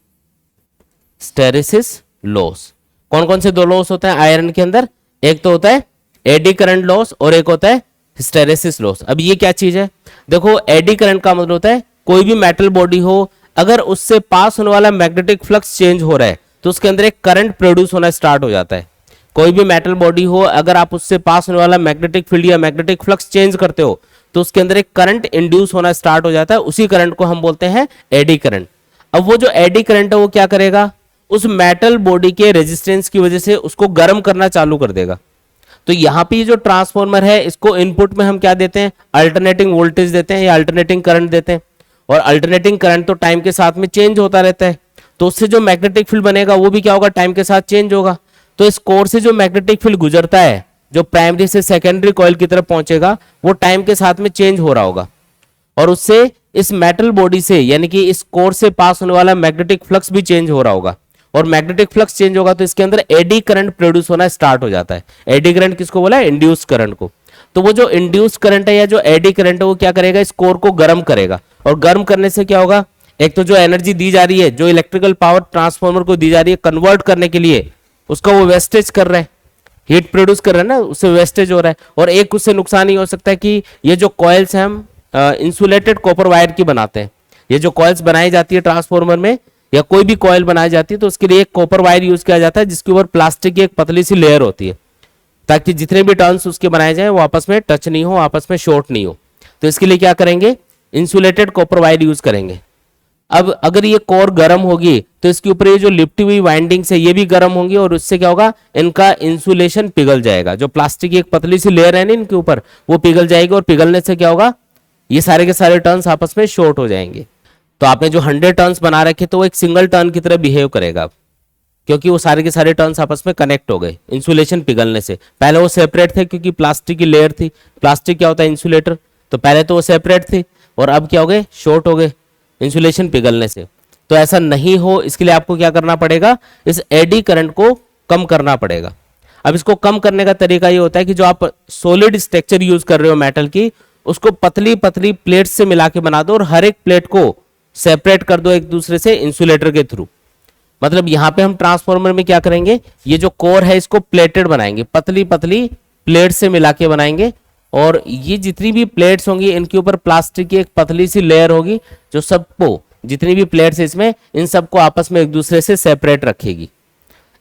Hysteresis loss. कौन कौन से दो लॉस होते हैं आयरन के अंदर, एक तो होता है एडी करंट लॉस और एक होता है हिस्टेरेसिस लॉस। अब ये क्या चीज है, देखो एडी करंट का मतलब होता है कोई भी मेटल बॉडी हो, अगर उससे पास होने वाला मैग्नेटिक फ्लक्स चेंज हो रहा है तो उसके अंदर एक करंट प्रोड्यूस होना स्टार्ट हो जाता है। कोई भी मेटल बॉडी हो, अगर आप उससे पास होने वाला मैग्नेटिक फील्ड या मैग्नेटिक फ्लक्स चेंज करते हो तो उसके अंदर एक करंट इंड्यूस होना स्टार्ट हो जाता है। उसी करंट को हम बोलते हैं एडी करंट। अब वो जो एडी करंट है वो क्या करेगा, उस मेटल बॉडी के रेजिस्टेंस की वजह से उसको गर्म करना चालू कर देगा। तो यहाँ पे ये जो ट्रांसफॉर्मर है इसको इनपुट में हम क्या देते हैं, अल्टरनेटिंग वोल्टेज देते हैं या अल्टरनेटिंग करंट देते हैं। और अल्टरनेटिंग करंट तो टाइम के साथ में चेंज होता रहता है, तो उससे जो मैग्नेटिक फील्ड बनेगा वो भी क्या होगा, टाइम के साथ चेंज होगा। तो इस कोर से जो मैग्नेटिक फील्ड गुजरता है, जो प्राइमरी से सेकेंडरी कॉइल की तरफ पहुंचेगा, वो टाइम के साथ में चेंज हो रहा होगा और उससे इस मेटल बॉडी से यानी कि इस कोर से पास होने वाला मैग्नेटिक फ्लक्स भी चेंज हो रहा होगा। और मैग्नेटिक फ्लक्स चेंज होगा तो इसके अंदर एडी करंट प्रोड्यूस होना स्टार्ट हो जाता है। एडी करंट किसको बोला है, इंड्यूस करंट को। तो वो जो इंड्यूस करंट है या जो एडी करंट है वो क्या करेगा, इस कोर को गर्म करेगा। और गर्म करने से क्या होगा, एक तो जो एनर्जी दी जा रही है, जो इलेक्ट्रिकल पावर ट्रांसफॉर्मर को दी जा रही है कन्वर्ट करने के लिए, उसका वो वेस्टेज कर रहा है, हीट प्रोड्यूस कर रहा है ना, उससे वेस्टेज हो रहा है। और एक उससे नुकसान ही हो सकता है कि ये जो कॉइल्स हैं हम इंसुलेटेड कॉपर वायर की बनाते हैं। ये जो कॉइल्स बनाई जाती है ट्रांसफॉर्मर में या कोई भी कॉइल बनाई जाती है तो उसके लिए एक कॉपर वायर यूज किया जाता है जिसके ऊपर प्लास्टिक की एक पतली सी लेयर होती है, ताकि जितने भी टर्न्स उसके बनाए जाए वो आपस में टच नहीं हो, आपस में शॉर्ट नहीं हो। तो इसके लिए क्या करेंगे, इंसुलेटेड कॉपर वायर यूज करेंगे। अब अगर ये कोर गर्म होगी तो इसके ऊपर ये जो लिपटी हुई वाइंडिंग्स है ये भी गर्म होंगी और उससे क्या होगा, इनका इंसुलेशन पिघल जाएगा। जो प्लास्टिक की एक पतली सी लेयर है ना इनके ऊपर, वो पिघल जाएगी और पिघलने से क्या होगा, ये सारे के सारे टर्न्स आपस में शॉर्ट हो जाएंगे। तो आपने जो 100 टर्न्स बना रखे तो वो एक सिंगल टर्न की तरह बिहेव करेगा, क्योंकि वो सारे के सारे टर्न्स आपस में कनेक्ट हो गए इंसुलेशन पिघलने से। पहले वो सेपरेट थे क्योंकि प्लास्टिक की लेयर थी। प्लास्टिक क्या होता है, इंसुलेटर। तो पहले तो वो सेपरेट थे और अब क्या हो गए, शॉर्ट हो गए इंसुलेशन पिघलने से। तो ऐसा नहीं हो इसके लिए आपको क्या करना पड़ेगा, इस एडी करंट को कम करना पड़ेगा। अब इसको कम करने का तरीका ये होता है कि जो आप सॉलिड स्ट्रक्चर यूज कर रहे हो मेटल की, उसको पतली पतली प्लेट से मिला के बना दो और हर एक प्लेट को सेपरेट कर दो एक दूसरे से इंसुलेटर के थ्रू। मतलब यहां पे हम ट्रांसफार्मर में क्या करेंगे, ये जो कोर है इसको प्लेटेड बनाएंगे, पतली पतली प्लेट से मिला के बनाएंगे और ये जितनी भी प्लेट्स होंगी इनके ऊपर प्लास्टिक की एक पतली सी लेयर होगी जो सबको, जितनी भी प्लेट्स इसमें, इन सबको आपस में एक दूसरे से सेपरेट रखेगी।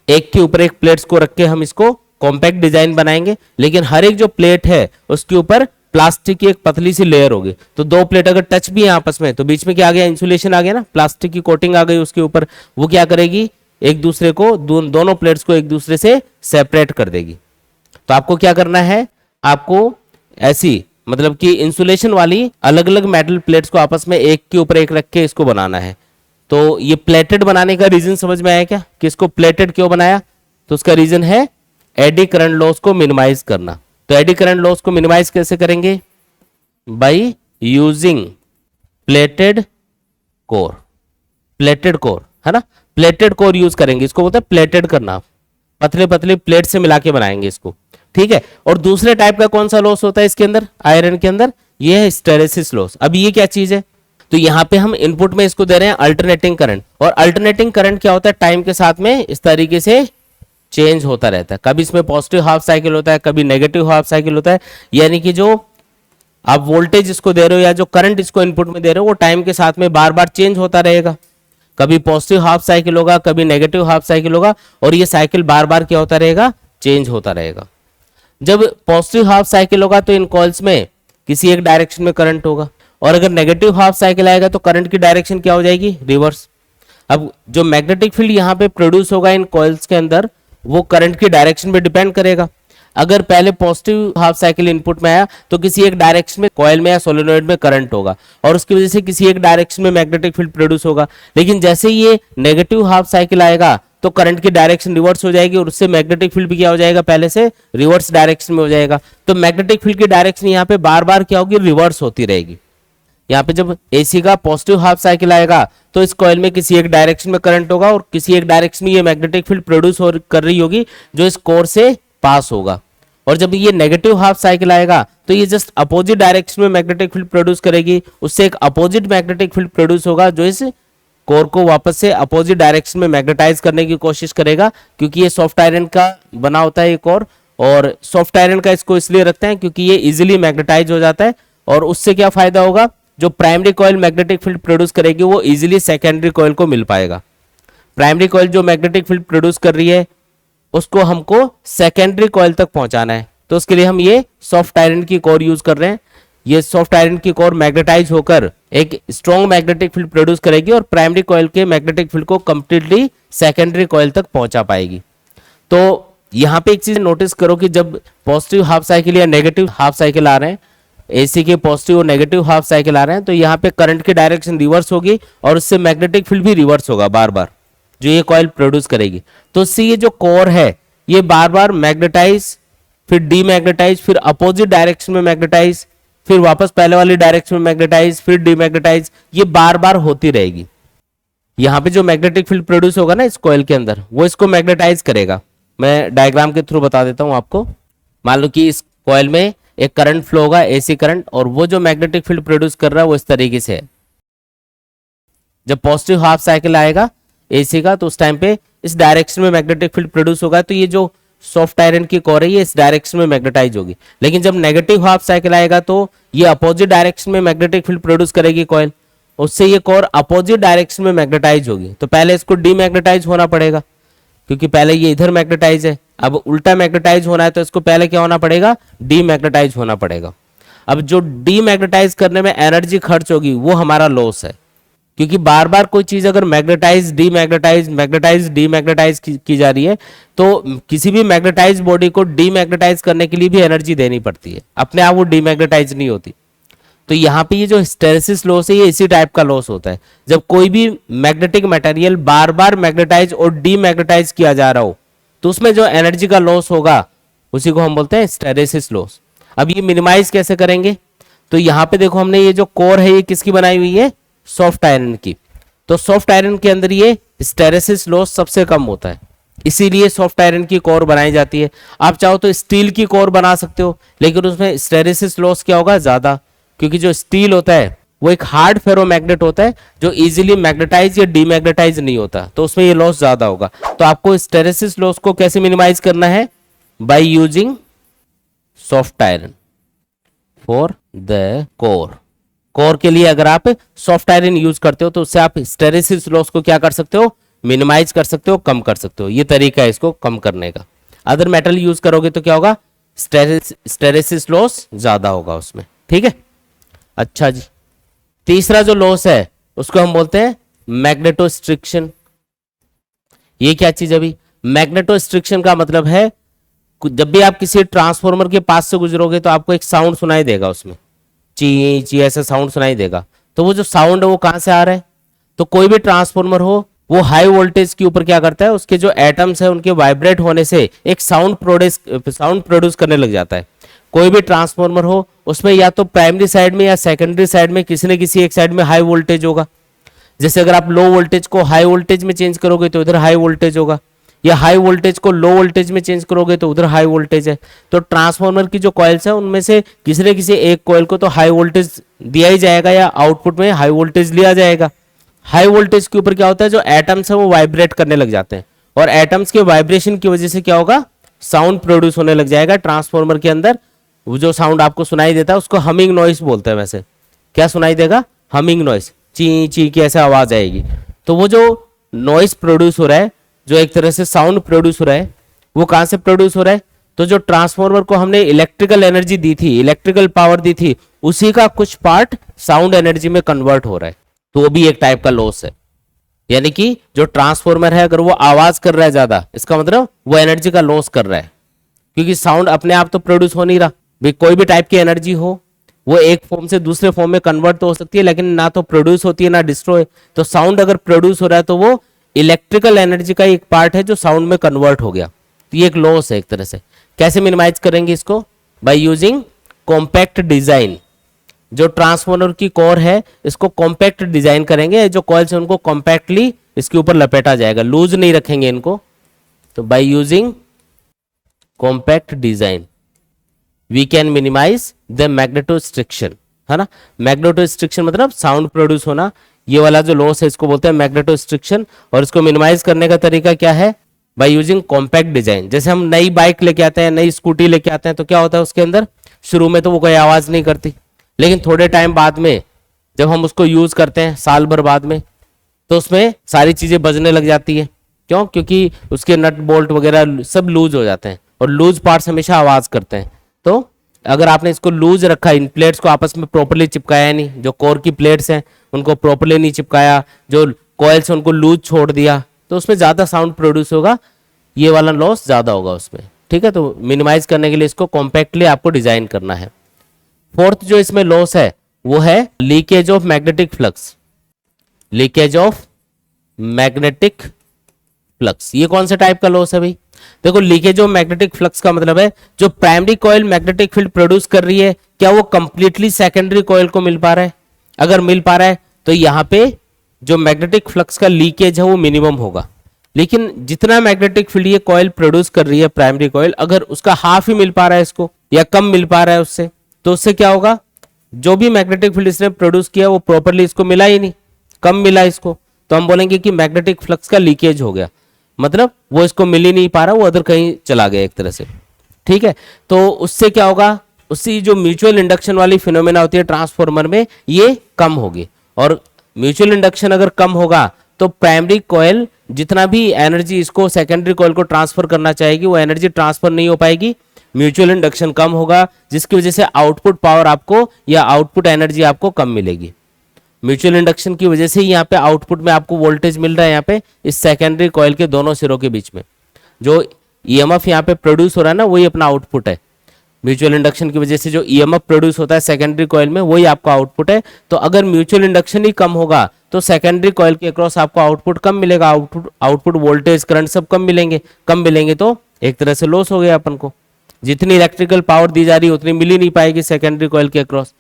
एक के ऊपर एक प्लेट्स को रख के हम इसको कॉम्पैक्ट डिजाइन बनाएंगे, लेकिन हर एक जो प्लेट है उसके ऊपर प्लास्टिक की एक पतली सी लेयर होगी। तो दो प्लेट अगर टच भी है आपस में तो बीच में क्या आ गया, इंसुलेशन आ गया ना, प्लास्टिक की कोटिंग आ गई उसके ऊपर। वो क्या करेगी, एक दूसरे को दोनों प्लेट्स को एक दूसरे से सेपरेट कर देगी। तो आपको क्या करना है, आपको ऐसी मतलब कि इंसुलेशन वाली अलग अलग मेटल प्लेट्स को आपस में एक के ऊपर एक रख के इसको बनाना है। तो ये प्लेटेड बनाने का रीजन समझ में आया क्या, कि इसको प्लेटेड क्यों बनाया? तो उसका रीजन है एडी करंट लॉस को मिनिमाइज करना। तो एडी करंट लॉस को मिनिमाइज कैसे करेंगे, by using plated core. Plated core है ना, प्लेटेड कोर यूज करेंगे, इसको बोलते हैं प्लेटेड करना, पतले पतले प्लेट से मिला के बनाएंगे इसको, ठीक है। और दूसरे टाइप का कौन सा लॉस होता है इसके अंदर, आयरन के अंदर, ये है हिस्टेरेसिस लॉस। अब ये क्या चीज है, तो यहां पे हम इनपुट में इसको दे रहे हैं अल्टरनेटिंग करंट। और अल्टरनेटिंग करंट क्या होता है, टाइम के साथ में इस तरीके से चेंज होता रहता है। कभी इसमें पॉजिटिव हाफ साइकिल होता है, कभी नेगेटिव हाफ साइकिल होता है। यानी कि जो आप वोल्टेज इसको दे रहे हो या जो करंट इसको इनपुट में दे रहे हो वो टाइम के साथ में बार बार चेंज होता रहेगा। कभी पॉजिटिव हाफ साइकिल होगा, कभी नेगेटिव हाफ साइकिल होगा, और ये साइकिल बार बार क्या होता रहेगा, चेंज होता रहेगा। जब पॉजिटिव हाफ साइकिल होगा तो इन कॉइल्स में किसी एक डायरेक्शन में करंट होगा, और अगर नेगेटिव हाफ साइकिल आएगा तो करंट की डायरेक्शन क्या हो जाएगी, रिवर्स। अब जो मैग्नेटिक फील्ड यहाँ पे प्रोड्यूस होगा इन कॉइल्स के अंदर, वो करंट की डायरेक्शन पे डिपेंड करेगा। अगर पहले पॉजिटिव हाफ साइकिल इनपुट में आया तो किसी एक डायरेक्शन में कॉइल में या सोलेनॉइड में करंट होगा और उसकी वजह से किसी एक डायरेक्शन में मैग्नेटिक फील्ड प्रोड्यूस होगा। लेकिन जैसे ये नेगेटिव हाफ साइकिल आएगा तो करंट की डायरेक्शन रिवर्स हो जाएगी और उससे मैग्नेटिक फील्ड भी क्या हो जाएगा, पहले से रिवर्स डायरेक्शन में हो जाएगा। तो मैग्नेटिक फील्ड की डायरेक्शन यहाँ पे बार बार क्या होगी, रिवर्स होती रहेगी। यहाँ पे जब एसी का पॉजिटिव हाफ साइकिल आएगा तो इस कॉइल में किसी एक डायरेक्शन में करंट होगा और किसी एक डायरेक्शन में ये मैग्नेटिक फील्ड प्रोड्यूस कर रही होगी जो इस कोर से पास होगा। और जब ये नेगेटिव हाफ साइकिल आएगा तो ये जस्ट अपोजिट डायरेक्शन में मैग्नेटिक फील्ड प्रोड्यूस करेगी, उससे एक अपोजिट मैग्नेटिक फील्ड प्रोड्यूस होगा जो इस कोर को वापस से अपोजिट डायरेक्शन में मैग्नेटाइज करने की कोशिश करेगा, क्योंकि ये सॉफ्ट आयरन का बना होता है ये कोर। और सॉफ्ट आयरन का इसको इसलिए रखते हैं क्योंकि ये इजिली मैग्नेटाइज हो जाता है, और उससे क्या फायदा होगा, जो primary coil magnetic field produce करेगी वो इजीली सेकेंडरी कॉइल को मिल पाएगा। प्राइमरी कॉइल जो मैग्नेटिक फील्ड प्रोड्यूस कर रही है उसको हमको सेकेंडरी कॉइल तक पहुंचाना है, तो उसके लिए हम ये सॉफ्ट आयरन की कोर यूज कर रहे हैं। ये सॉफ्ट आयरन की कोर मैग्नेटाइज होकर एक स्ट्रॉन्ग मैग्नेटिक फील्ड प्रोड्यूस करेगी और प्राइमरी कॉइल के मैग्नेटिक फील्ड को कंप्लीटली सेकेंडरी कॉइल तक पहुंचा पाएगी। तो यहाँ पे एक चीज नोटिस करो कि जब पॉजिटिव हाफ साइकिल या नेगेटिव हाफ साइकिल आ रहे हैं, एसी के पॉजिटिव और नेगेटिव हाफ साइकिल आ रहे हैं, तो यहाँ पे करंट की डायरेक्शन रिवर्स होगी और उससे मैग्नेटिक फील्ड भी रिवर्स होगा बार बार जो ये कॉइल प्रोड्यूस करेगी। तो इससे ये जो कोर है ये बार बार मैग्नेटाइज, फिर डीमैग्नेटाइज, फिर अपोजिट डायरेक्शन में मैग्नेटाइज, फिर वापस पहले वाली डायरेक्शन में मैग्नेटाइज, फिर डीमैग्नेटाइज, ये बार बार होती रहेगी। यहाँ पे जो मैग्नेटिक फील्ड प्रोड्यूस होगा ना इस कॉइल के अंदर, वो इसको मैग्नेटाइज करेगा। मैं डायग्राम के थ्रू बता देता हूँ आपको। मान लो कि इस कॉइल में एक करंट फ्लो होगा, एसी करंट, और वो जो मैग्नेटिक फील्ड प्रोड्यूस कर रहा है वो इस तरीके से है। जब पॉजिटिव हाफ साइकिल आएगा एसी का तो उस टाइम पे इस डायरेक्शन में मैग्नेटिक फील्ड प्रोड्यूस होगा, तो ये जो सॉफ्ट आयरन की कोर है ये इस डायरेक्शन में मैग्नेटाइज होगी, लेकिन जब नेगेटिव हाफ साइकिल आएगा तो ये अपोजिट डायरेक्शन में मैग्नेटिक फील्ड प्रोड्यूस करेगी कॉइल, उससे ये कोर अपोजिट डायरेक्शन में मैग्नेटाइज होगी। तो पहले इसको डीमैग्नेटाइज होना पड़ेगा, क्योंकि पहले ये इधर मैग्नेटाइज है, अब उल्टा मैग्नेटाइज होना है तो इसको पहले क्या होना पड़ेगा, डीमैग्नेटाइज होना पड़ेगा। अब जो डीमैग्नेटाइज करने में एनर्जी खर्च होगी वो हमारा लॉस है, क्योंकि बार बार कोई चीज अगर मैग्नेटाइज डीमैग्नेटाइज मैग्नेटाइज डीमैग्नेटाइज की जा रही है तो किसी भी मैग्नेटाइज बॉडी को डीमैग्नेटाइज करने के लिए भी एनर्जी देनी पड़ती है, अपने आप वो डीमैग्नेटाइज नहीं होती। तो यहाँ पे ये जो हिस्टैरिसीस लॉस है ये इसी टाइप का लॉस होता है, जब कोई भी मैग्नेटिक मटेरियल बार बार मैग्नेटाइज और डीमैग्नेटाइज किया जा रहा हो तो उसमें जो एनर्जी का लॉस होगा उसी को हम बोलते हैं हिस्टैरिसीस लॉस। अब ये मिनिमाइज कैसे करेंगे, तो यहाँ पे देखो हमने ये जो कोर है ये किसकी बनाई हुई है, सॉफ्ट आयरन की। तो सॉफ्ट आयरन के अंदर ये हिस्टैरिसीस लॉस सबसे कम होता है, इसीलिए सॉफ्ट आयरन की कोर बनाई जाती है। आप चाहो तो स्टील की कोर बना सकते हो, लेकिन उसमें हिस्टैरिसीस लॉस क्या होगा, ज्यादा, क्योंकि जो स्टील होता है वो एक हार्ड फेरोमैग्नेट होता है जो इजीली मैग्नेटाइज या डीमैग्नेटाइज नहीं होता, तो उसमें ये लॉस ज्यादा होगा। तो आपको हिस्टैरिसीस लॉस को कैसे मिनिमाइज करना है, by using soft iron for the core. Core के लिए अगर आप सॉफ्ट आयरन यूज करते हो तो उससे आप हिस्टैरिसीस लॉस को क्या कर सकते हो, मिनिमाइज कर सकते हो, कम कर सकते हो। ये तरीका है इसको कम करने का। अदर मेटल यूज करोगे तो क्या होगा, हिस्टैरिसीस लॉस ज्यादा होगा उसमें, ठीक है। अच्छा जी, तीसरा जो लॉस है उसको हम बोलते हैं मैग्नेटोस्ट्रिक्शन। ये क्या चीज है अभी, मैग्नेटोस्ट्रिक्शन का मतलब है जब भी आप किसी ट्रांसफॉर्मर के पास से गुजरोगे तो आपको एक साउंड सुनाई देगा, उसमें ची ची ऐसा साउंड सुनाई देगा। तो वो जो साउंड है वो कहां से आ रहा है, तो कोई भी ट्रांसफॉर्मर हो वो हाई वोल्टेज के ऊपर क्या करता है, उसके जो एटम्स है उनके वाइब्रेट होने से एक साउंड प्रोड्यूस करने लग जाता है। कोई भी ट्रांसफॉर्मर हो उसमें या तो प्राइमरी साइड में या सेकेंडरी साइड में किसी न किसी एक साइड में हाई वोल्टेज होगा। जैसे अगर आप लो वोल्टेज को हाई वोल्टेज में चेंज करोगे तो इधर हाई वोल्टेज होगा, या हाई वोल्टेज को लो वोल्टेज में चेंज करोगे तो उधर हाई वोल्टेज है। तो ट्रांसफॉर्मर की जो कॉइल्स है उनमें से किसी न किसी एक कॉइल को तो हाई वोल्टेज दिया ही जाएगा या आउटपुट में हाई वोल्टेज लिया जाएगा। हाई वोल्टेज के ऊपर क्या होता है, जो एटम्स है वो वाइब्रेट करने लग जाते हैं, और एटम्स के वाइब्रेशन की वजह से क्या होगा, साउंड प्रोड्यूस होने लग जाएगा ट्रांसफॉर्मर के अंदर। वो जो साउंड आपको सुनाई देता है उसको हमिंग नॉइस बोलते हैं। वैसे क्या सुनाई देगा, हमिंग नॉइस, ची ची की ऐसे आवाज आएगी। तो वो जो नॉइस प्रोड्यूस हो रहा है, जो एक तरह से साउंड प्रोड्यूस हो रहा है, वो कहां से प्रोड्यूस हो रहा है, तो जो ट्रांसफॉर्मर को हमने इलेक्ट्रिकल एनर्जी दी थी, इलेक्ट्रिकल पावर दी थी, उसी का कुछ पार्ट साउंड एनर्जी में कन्वर्ट हो रहा है। तो वो भी एक टाइप का लॉस है। यानी कि जो ट्रांसफॉर्मर है अगर वो आवाज कर रहा है ज्यादा, इसका मतलब वो एनर्जी का लॉस कर रहा है, क्योंकि साउंड अपने आप तो प्रोड्यूस हो नहीं रहा। भाई कोई भी टाइप की एनर्जी हो वो एक फॉर्म से दूसरे फॉर्म में कन्वर्ट तो हो सकती है, लेकिन ना तो प्रोड्यूस होती है ना डिस्ट्रॉय। तो साउंड अगर प्रोड्यूस हो रहा है तो वो इलेक्ट्रिकल एनर्जी का एक पार्ट है जो साउंड में कन्वर्ट हो गया। तो ये एक लॉस है एक तरह से। कैसे मिनिमाइज करेंगे इसको, बाय यूजिंग कॉम्पैक्ट डिजाइन। जो ट्रांसफॉर्मर की कोर है इसको कॉम्पैक्ट डिजाइन करेंगे, जो कॉइल्स है उनको कॉम्पैक्टली इसके ऊपर लपेटा जाएगा, लूज नहीं रखेंगे इनको। तो by using compact design we can minimise the magnetostriction, है ना। मैग्नेटोस्ट्रिक्शन मतलब साउंड प्रोड्यूस होना। ये वाला जो लॉस है इसको बोलते हैं मैग्नेटोस्ट्रिक्शन। और इसको मिनिमाइज करने का तरीका क्या है, बाय यूजिंग कॉम्पैक्ट डिजाइन। जैसे हम नई बाइक लेके आते हैं, नई स्कूटी लेके आते हैं, तो क्या होता है उसके अंदर, शुरू में तो वो कोई आवाज नहीं करती, लेकिन थोड़े टाइम बाद में जब हम उसको यूज करते हैं, साल भर बाद में, तो उसमें सारी चीजें बजने लग जाती है। क्यों, क्योंकि उसके नट बोल्ट वगैरह सब लूज हो जाते हैं, और लूज पार्ट्स हमेशा आवाज करते हैं। तो अगर आपने इसको लूज रखा, इन प्लेट्स को आपस में प्रॉपर्ली चिपकाया नहीं, जो कोर की प्लेट्स हैं उनको प्रॉपर्ली नहीं चिपकाया, जो कॉइल्स उनको लूज छोड़ दिया, तो उसमें ज्यादा साउंड प्रोड्यूस होगा, ये वाला लॉस ज्यादा होगा उसमें, ठीक है। तो मिनिमाइज करने के लिए इसको कॉम्पैक्टली आपको डिजाइन करना है। फोर्थ जो इसमें लॉस है वो है leakage of magnetic flux. Leakage of magnetic flux, ये कौन सा टाइप का लॉस है भाई, देखो लीकेज ऑफ मैग्नेटिक फ्लक्स का मतलब है जो primary coil magnetic field produce कर रही है, क्या वो कंप्लीटली सेकेंडरी कॉइल को मिल पा रहा है। अगर मिल पा रहा है तो यहाँ पे जो मैग्नेटिक फ्लक्स का लीकेज है वो मिनिमम होगा। लेकिन जितना मैग्नेटिक फील्ड ये कॉइल प्रोड्यूस कर रही है प्राइमरी कॉइल, अगर उसका हाफ ही मिल पा रहा है इसको, या कम मिल पा रहा है उससे, तो उससे क्या होगा, जो भी मैग्नेटिक फील्ड इसने प्रोड्यूस किया वो प्रॉपरली इसको मिला ही नहीं, कम मिला इसको, तो हम बोलेंगे कि मैग्नेटिक फ्लक्स का लीकेज हो गया। मतलब वो इसको मिल ही नहीं पा रहा, वो अदर कहीं चला गया एक तरह से, ठीक है। तो उससे क्या होगा, उसकी जो म्यूचुअल इंडक्शन वाली फिनोमेना होती है ट्रांसफॉर्मर में, ये कम होगी। और म्यूचुअल इंडक्शन अगर कम होगा तो प्राइमरी कॉइल जितना भी एनर्जी इसको सेकेंडरी कॉइल को ट्रांसफर करना चाहेगी, वो एनर्जी ट्रांसफर नहीं हो पाएगी, म्यूचुअल इंडक्शन कम होगा, जिसकी वजह से आउटपुट पावर आपको या आउटपुट एनर्जी आपको कम मिलेगी। म्यूचुअल इंडक्शन की वजह से ही यहाँ पे आउटपुट में आपको वोल्टेज मिल रहा है, यहाँ पे इस सेकेंडरी कॉइल के दोनों सिरों के बीच में जो ईएमएफ यहाँ पे प्रोड्यूस हो रहा है ना, वही अपना आउटपुट है। म्यूचुअल इंडक्शन की वजह से जो ईएमएफ प्रोड्यूस होता है सेकेंडरी कॉइल में, वही आपका आउटपुट है। तो अगर म्यूचुअल इंडक्शन ही कम होगा तो सेकेंडरी कॉइल के अक्रॉस आपको आउटपुट कम मिलेगा, आउटपुट वोल्टेज करंट सब कम मिलेंगे तो एक तरह से लॉस हो गया अपन को। जितनी इलेक्ट्रिकल पावर दी जा रही है उतनी मिल ही नहीं पाएगी सेकेंडरी कॉइल के अक्रॉस।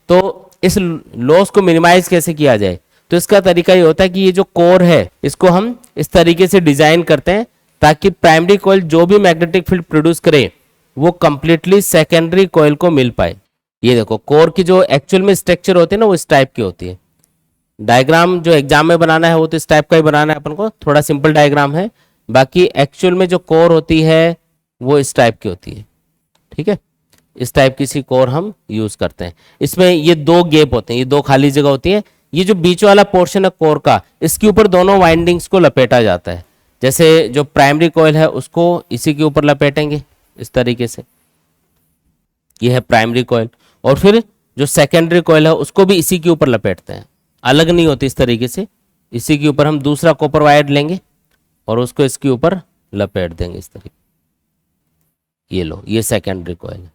तो इस लॉस को मिनिमाइज कैसे किया जाए, तो इसका तरीका ये होता है कि ये जो कोर है इसको हम इस तरीके से डिजाइन करते हैं ताकि प्राइमरी कॉइल जो भी मैग्नेटिक फील्ड प्रोड्यूस करे वो कंप्लीटली सेकेंडरी कॉइल को मिल पाए। ये देखो कोर की जो एक्चुअल में स्ट्रक्चर होती है ना, वो इस टाइप की होती है। डायग्राम जो एग्जाम में बनाना है वो तो इस टाइप का ही बनाना है अपन को, थोड़ा सिंपल डायग्राम है। बाकी एक्चुअल में जो कोर होती है वो इस टाइप की होती है, ठीक है। इस टाइप की सी कोर हम यूज करते हैं। इसमें ये दो गैप होते हैं, ये दो खाली जगह होती है। ये जो बीच वाला पोर्शन है कोर का, इसके ऊपर दोनों वाइंडिंग्स को लपेटा जाता है। जैसे जो प्राइमरी कॉइल है उसको इसी के ऊपर लपेटेंगे इस तरीके से, ये है प्राइमरी कॉइल। और फिर जो सेकेंडरी कॉइल है उसको भी इसी के ऊपर लपेटते हैं, अलग नहीं होती इस तरीके से। इसी के ऊपर हम दूसरा कॉपर वायर लेंगे और उसको इसके ऊपर लपेट देंगे इस तरीके। ये लो, ये सेकेंडरी कॉइल है।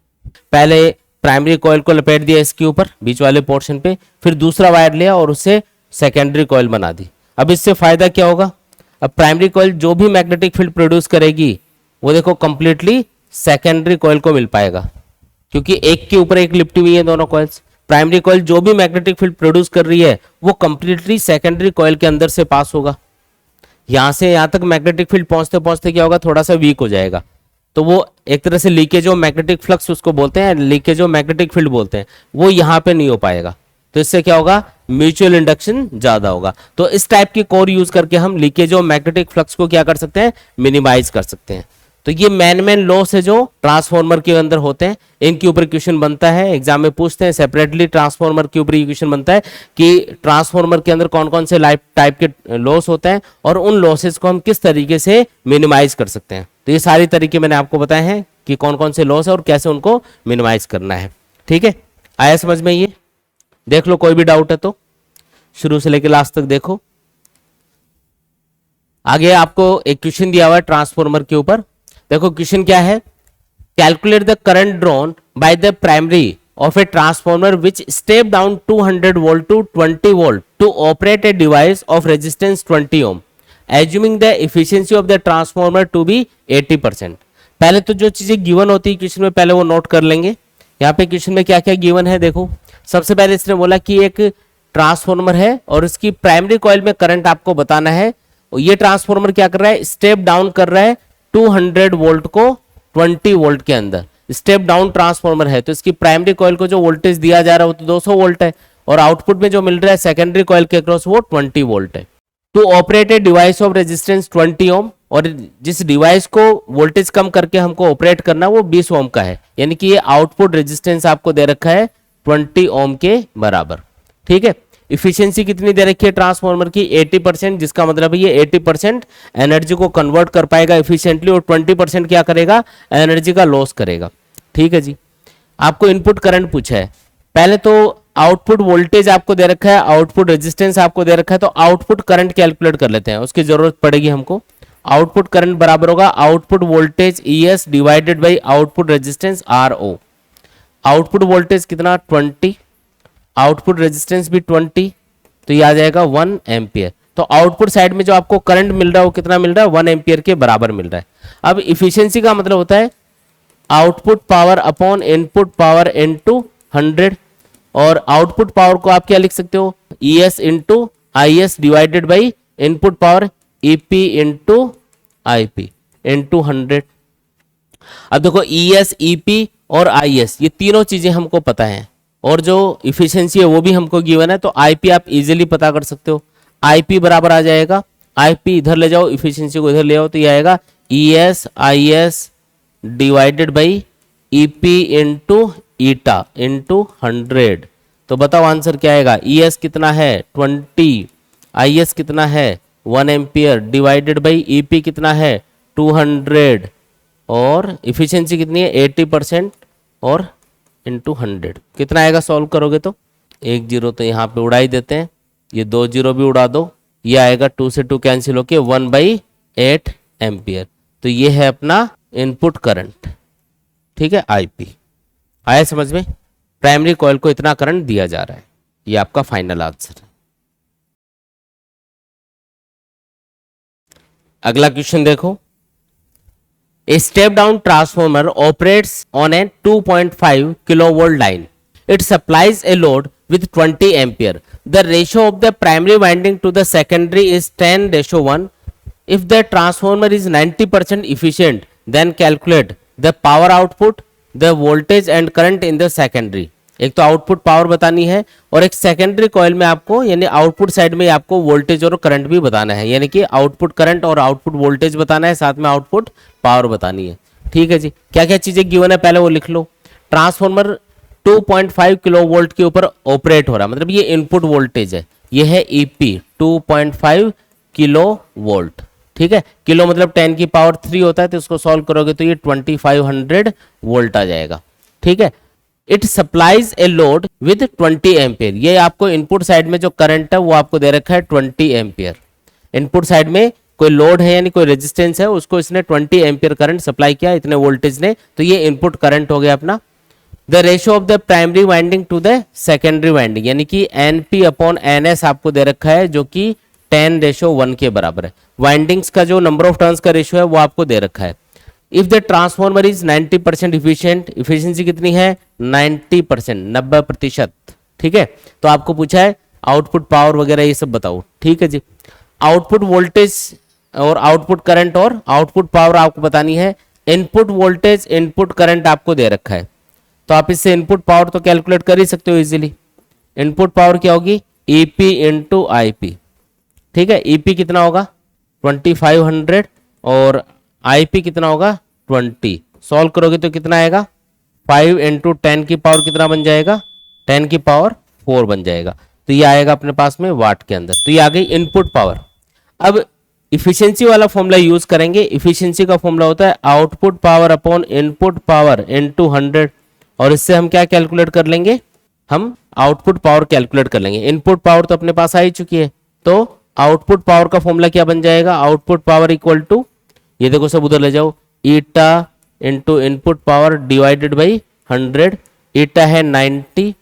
पहले प्राइमरी कॉइल को लपेट दिया इसके ऊपर बीच वाले पोर्शन पे, फिर दूसरा वायर लिया और उससे सेकेंडरी कॉइल बना दी। अब इससे फायदा क्या होगा, अब प्राइमरी कॉइल जो भी मैग्नेटिक फील्ड प्रोड्यूस करेगी वो देखो कंप्लीटली सेकेंडरी कॉइल को मिल पाएगा, क्योंकि एक के ऊपर एक लिपटी हुई है दोनों कॉइल्स। प्राइमरी कॉइल जो भी मैग्नेटिक फील्ड प्रोड्यूस कर रही है वो कंप्लीटली सेकेंडरी कॉइल के अंदर से पास होगा। यहां से यहां तक मैग्नेटिक फील्ड पहुंचते पहुंचते क्या होगा, थोड़ा सा वीक हो जाएगा। तो वो एक तरह से लीकेज ऑफ मैग्नेटिक फ्लक्स उसको बोलते हैं, लीकेज ऑफ मैग्नेटिक फील्ड बोलते हैं, वो यहाँ पे नहीं हो पाएगा। तो इससे क्या होगा, म्यूचुअल इंडक्शन ज्यादा होगा। तो इस टाइप की कोर यूज करके हम लीकेज ऑफ मैग्नेटिक फ्लक्स को क्या कर सकते हैं, मिनिमाइज कर सकते हैं। तो ये मेन लॉस है जो ट्रांसफॉर्मर के अंदर होते हैं, इनके ऊपर क्वेश्चन बनता है, एग्जाम में पूछते हैं सेपरेटली। ट्रांसफॉर्मर के ऊपर ये क्वेश्चन बनता है कि ट्रांसफॉर्मर के अंदर कौन कौन से टाइप के लॉस होते हैं और उन लॉसेस को हम किस तरीके से मिनिमाइज कर सकते हैं। तो ये सारी तरीके मैंने आपको बताए हैं कि कौन कौन से लॉस है और कैसे उनको मिनिमाइज करना है। ठीक है, आया समझ में? ये देख लो, कोई भी डाउट है तो शुरू से लेकर लास्ट तक देखो। आगे आपको एक क्वेश्चन दिया हुआ है ट्रांसफॉर्मर के ऊपर। देखो क्वेश्चन क्या है, calculate the current drawn by the primary of a transformer which step down 200 volt to 20 volt to operate a device of resistance 20 ohm assuming the efficiency of the transformer to be 80%। पहले तो जो चीजें गिवन होती है क्वेश्चन में पहले वो नोट कर लेंगे। यहाँ पे क्वेश्चन में क्या क्या गिवन है देखो। सबसे पहले इसने बोला कि एक ट्रांसफॉर्मर है और इसकी प्राइमरी कॉइल में करंट आपको बताना है। ये ट्रांसफॉर्मर क्या कर रहा है, स्टेप डाउन कर रहा है 200 वोल्ट को 20 वोल्ट के अंदर। स्टेप डाउन ट्रांसफॉर्मर है तो इसकी प्राइमरी कॉइल को जो वोल्टेज दिया जा रहा है वो तो 200 वोल्ट है और आउटपुट में जो मिल रहा है सेकेंडरी कॉइल के अक्रॉस वो 20 वोल्ट है। To operate a device of resistance 20 ohm, और जिस डिवाइस को वोल्टेज कम करके हमको ऑपरेट करना वो 20 ओम का है, यानी कि ये आउटपुट रेजिस्टेंस आपको दे रखा है 20 ओम के बराबर। ठीक है, इफिशियंसी कितनी दे रखी है ट्रांसफॉर्मर की, 80%, जिसका मतलब है ये 80% एनर्जी को कन्वर्ट कर पाएगा इफिशिएंटली और 20% क्या करेगा, एनर्जी का लॉस करेगा। ठीक है जी, आपको इनपुट करंट पूछा है। पहले तो आउटपुट वोल्टेज आपको दे रखा है, आउटपुट रेजिस्टेंस आपको दे रखा है, तो आउटपुट करंट कैलकुलेट कर लेते हैं, उसकी जरूरत पड़ेगी हमको। आउटपुट करंट बराबर होगा output voltage ES divided by output resistance RO। Output voltage कितना 20, आउटपुट रेजिस्टेंस भी 20, तो ये आ जाएगा 1 एम्पियर। तो आउटपुट साइड में जो आपको करंट मिल रहा है वो कितना मिल रहा है, 1 एम्पियर के बराबर मिल रहा है। अब इफिशियंसी का मतलब होता है output power upon input power into 100, और आउटपुट पावर को आप क्या लिख सकते हो, ES into IS divided by input power EP into IP into 100। अब देखो ES, EP और IS ये तीनों चीजें हमको पता है और जो इफिशियंसी है वो भी हमको गिवन है, तो IP आप इजीली पता कर सकते हो। IP बराबर आ जाएगा आईपी इधर ले जाओ, इफिशियंसी को इधर ले आओ, तो ये आएगा ES IS divided by EP into eta into 100। तो बताओ आंसर क्या आएगा। ES कितना है 20, IS कितना है 1 एम्पियर डिवाइडेड बाई ईपी कितना है 200 और इफिशियंसी कितनी है 80% और इंटू 100 कितना आएगा सॉल्व करोगे तो। एक जीरो तो यहाँ पे उड़ा ही देते हैं, ये 2 जीरो भी उड़ा दो, ये आएगा 2 से 2 कैंसिल होके 1/8 एम्पियर। तो ये है अपना इनपुट करंट, ठीक है आईपी। आया समझ में, प्राइमरी कॉइल को इतना करंट दिया जा रहा है, ये आपका फाइनल आंसर है। अगला क्वेश्चन देखो, A step down transformer operates on a 2.5 kilovolt line. It supplies a load with 20 ampere. The ratio of the primary winding to the secondary is 10:1. If the transformer is 90% efficient, then calculate the power output, the voltage and current in the secondary. एक तो आउटपुट पावर बतानी है और एक सेकेंडरी कॉइल में आपको यानी आउटपुट साइड में आपको वोल्टेज और करंट भी बताना है, यानी कि आउटपुट करंट और आउटपुट वोल्टेज बताना है, साथ में आउटपुट पावर बतानी है। ठीक है जी, क्या क्या चीजें गिवन है पहले वो लिख लो। ट्रांसफॉर्मर 2.5 किलोवोल्ट के ऊपर ऑपरेट हो रहा है, मतलब ये इनपुट वोल्टेज है, ये है ईपी 2.5 किलोवोल्ट। ठीक है, किलो मतलब 10 की पावर 3 होता है, तो इसको सॉल्व करोगे तो ये 2500 वोल्ट आ जाएगा। ठीक है, it supplies a load with 20 ampere. ये आपको इनपुट साइड में जो करंट है वो आपको दे रखा है 20 एम्पियर। इनपुट साइड में कोई लोड है यानी कोई रेजिस्टेंस है, उसको इसने 20 एम्पियर करंट सप्लाई किया इतने वोल्टेज ने, तो ये इनपुट करंट हो गया अपना। The ratio of the primary winding to the secondary winding यानी कि NP/NS आपको दे रखा है जो कि 10:1 के बराबर है। वाइंडिंग्स का जो नंबर ऑफ टर्न्स का रेशियो है वो आपको दे रखा है। If the transformer is 90% efficient, efficiency कितनी है 90%, 90%। ठीक है, तो आपको पूछा है आउटपुट पावर वगैरह ये सब बताओ। ठीक है जी, आउटपुट वोल्टेज और आउटपुट करंट और आउटपुट पावर आपको बतानी है। इनपुट वोल्टेज इनपुट करंट आपको दे रखा है, तो आप इससे इनपुट पावर तो कैलकुलेट कर ही सकते हो इजीली। इनपुट पावर क्या होगी ईपी इंटू आईपी। ठीक है, ईपी कितना होगा 2500 और आईपी कितना होगा 20। सॉल्व करोगे तो कितना आएगा 5 इंटू 10 की पावर कितना बन जाएगा 10 की पावर 4 बन जाएगा। तो ये आएगा अपने पास में वाट के अंदर। तो ये आ गई इनपुट पावर। अब इफिशियंसी वाला फॉर्मूला यूज करेंगे। इफिशियंसी का फॉर्मूला होता है output power upon input power into 100, और इससे हम क्या कैलकुलेट कर लेंगे, हम आउटपुट पावर कैलकुलेट कर लेंगे। इनपुट पावर तो अपने पास आ ही चुकी है, तो आउटपुट पावर का फॉर्मूला क्या बन जाएगा, आउटपुट पावर इक्वल टू, ये देखो सब उधर ले जाओ, eta into input power divided by 100। ईटा है 90,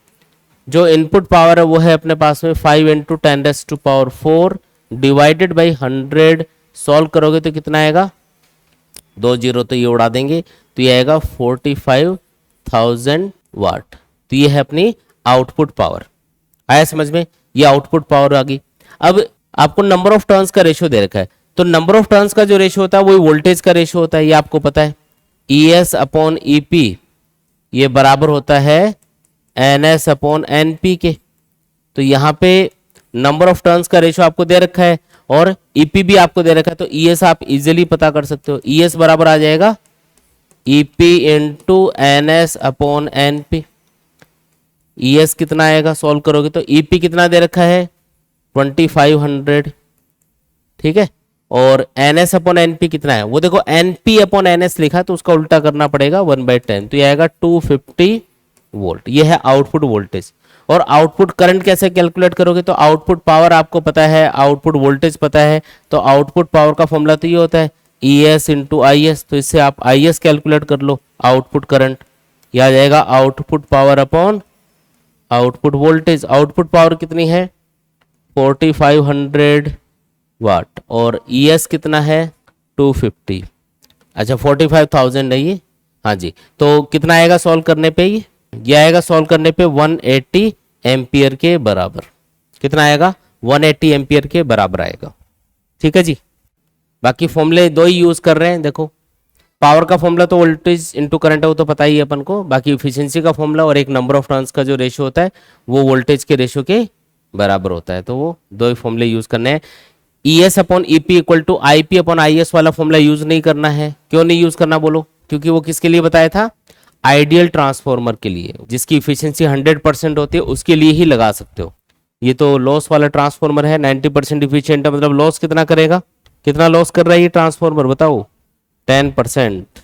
जो इनपुट पावर है वो है अपने पास में 5 इंटू 10⁻⁴ डिवाइडेड बाई 100। सॉल्व करोगे तो कितना आएगा 2 जीरो तो ये उड़ा देंगे, तो ये आएगा 45,000 वाट। तो ये है अपनी आउटपुट पावर। आया समझ में, ये आउटपुट पावर आ गई। अब आपको नंबर ऑफ टर्न्स का रेशियो दे रखा है, तो नंबर ऑफ टर्न्स का जो रेशियो होता है वही वोल्टेज का रेशियो होता है, ये आपको पता है। ES/EP ये बराबर होता है NS/NP के। तो यहाँ पे नंबर ऑफ टर्न्स का रेशियो आपको दे रखा है और EP भी आपको दे रखा है, तो ES आप इजीली पता कर सकते हो। ES बराबर आ जाएगा EP इंटू NS/NP। ES कितना आएगा सॉल्व करोगे तो, EP कितना दे रखा है 2500। ठीक है, और NS/NP कितना है वो देखो, NP/NS लिखा है तो उसका उल्टा करना पड़ेगा 1/10, तो ये आएगा 250 वोल्ट। ये है आउटपुट वोल्टेज। और आउटपुट करंट कैसे कैलकुलेट करोगे, तो आउटपुट पावर आपको पता है, आउटपुट वोल्टेज पता है, तो आउटपुट पावर का फॉर्मूला तो ये होता है ES इंटू IS। तो इससे आप IS कैलकुलेट कर लो, आउटपुट करंट, ये आ जाएगा output power upon output voltage. Output power कितनी है 4500 वाट और ES कितना है 250। अच्छा 45,000 है ये, हाँ जी। तो कितना आएगा सॉल्व करने पे, ये आएगा सॉल्व करने पे 180 एम्पियर के बराबर। कितना आएगा 180 एम्पियर के बराबर आएगा। ठीक है जी, बाकी फॉर्मूले दो ही यूज कर रहे हैं। देखो पावर का फॉर्मूला तो वोल्टेज इंटू करंट है, वो तो पता ही है अपन को। बाकी इफिशियंसी का फॉर्मूला और एक नंबर ऑफ टर्न्स का जो रेशियो होता है वो वोल्टेज के रेशियो के बराबर होता है, तो वो दो ही फॉर्मूले यूज करने हैं। E S upon EP equal to I P upon I S वाला फॉर्मूला यूज नहीं करना है। क्यों नहीं यूज करना बोलो? क्योंकि वो किसके लिए बताया था? आइडियल ट्रांसफॉर्मर के लिए, जिसकी इफिशियंसी 100% होती है उसके लिए ही लगा सकते हो। ये तो लॉस वाला ट्रांसफॉर्मर है, 90% इफिशियंट है, मतलब लॉस कितना करेगा? कितना लॉस कर रहा है ये ट्रांसफॉर्मर बताओ? 10%।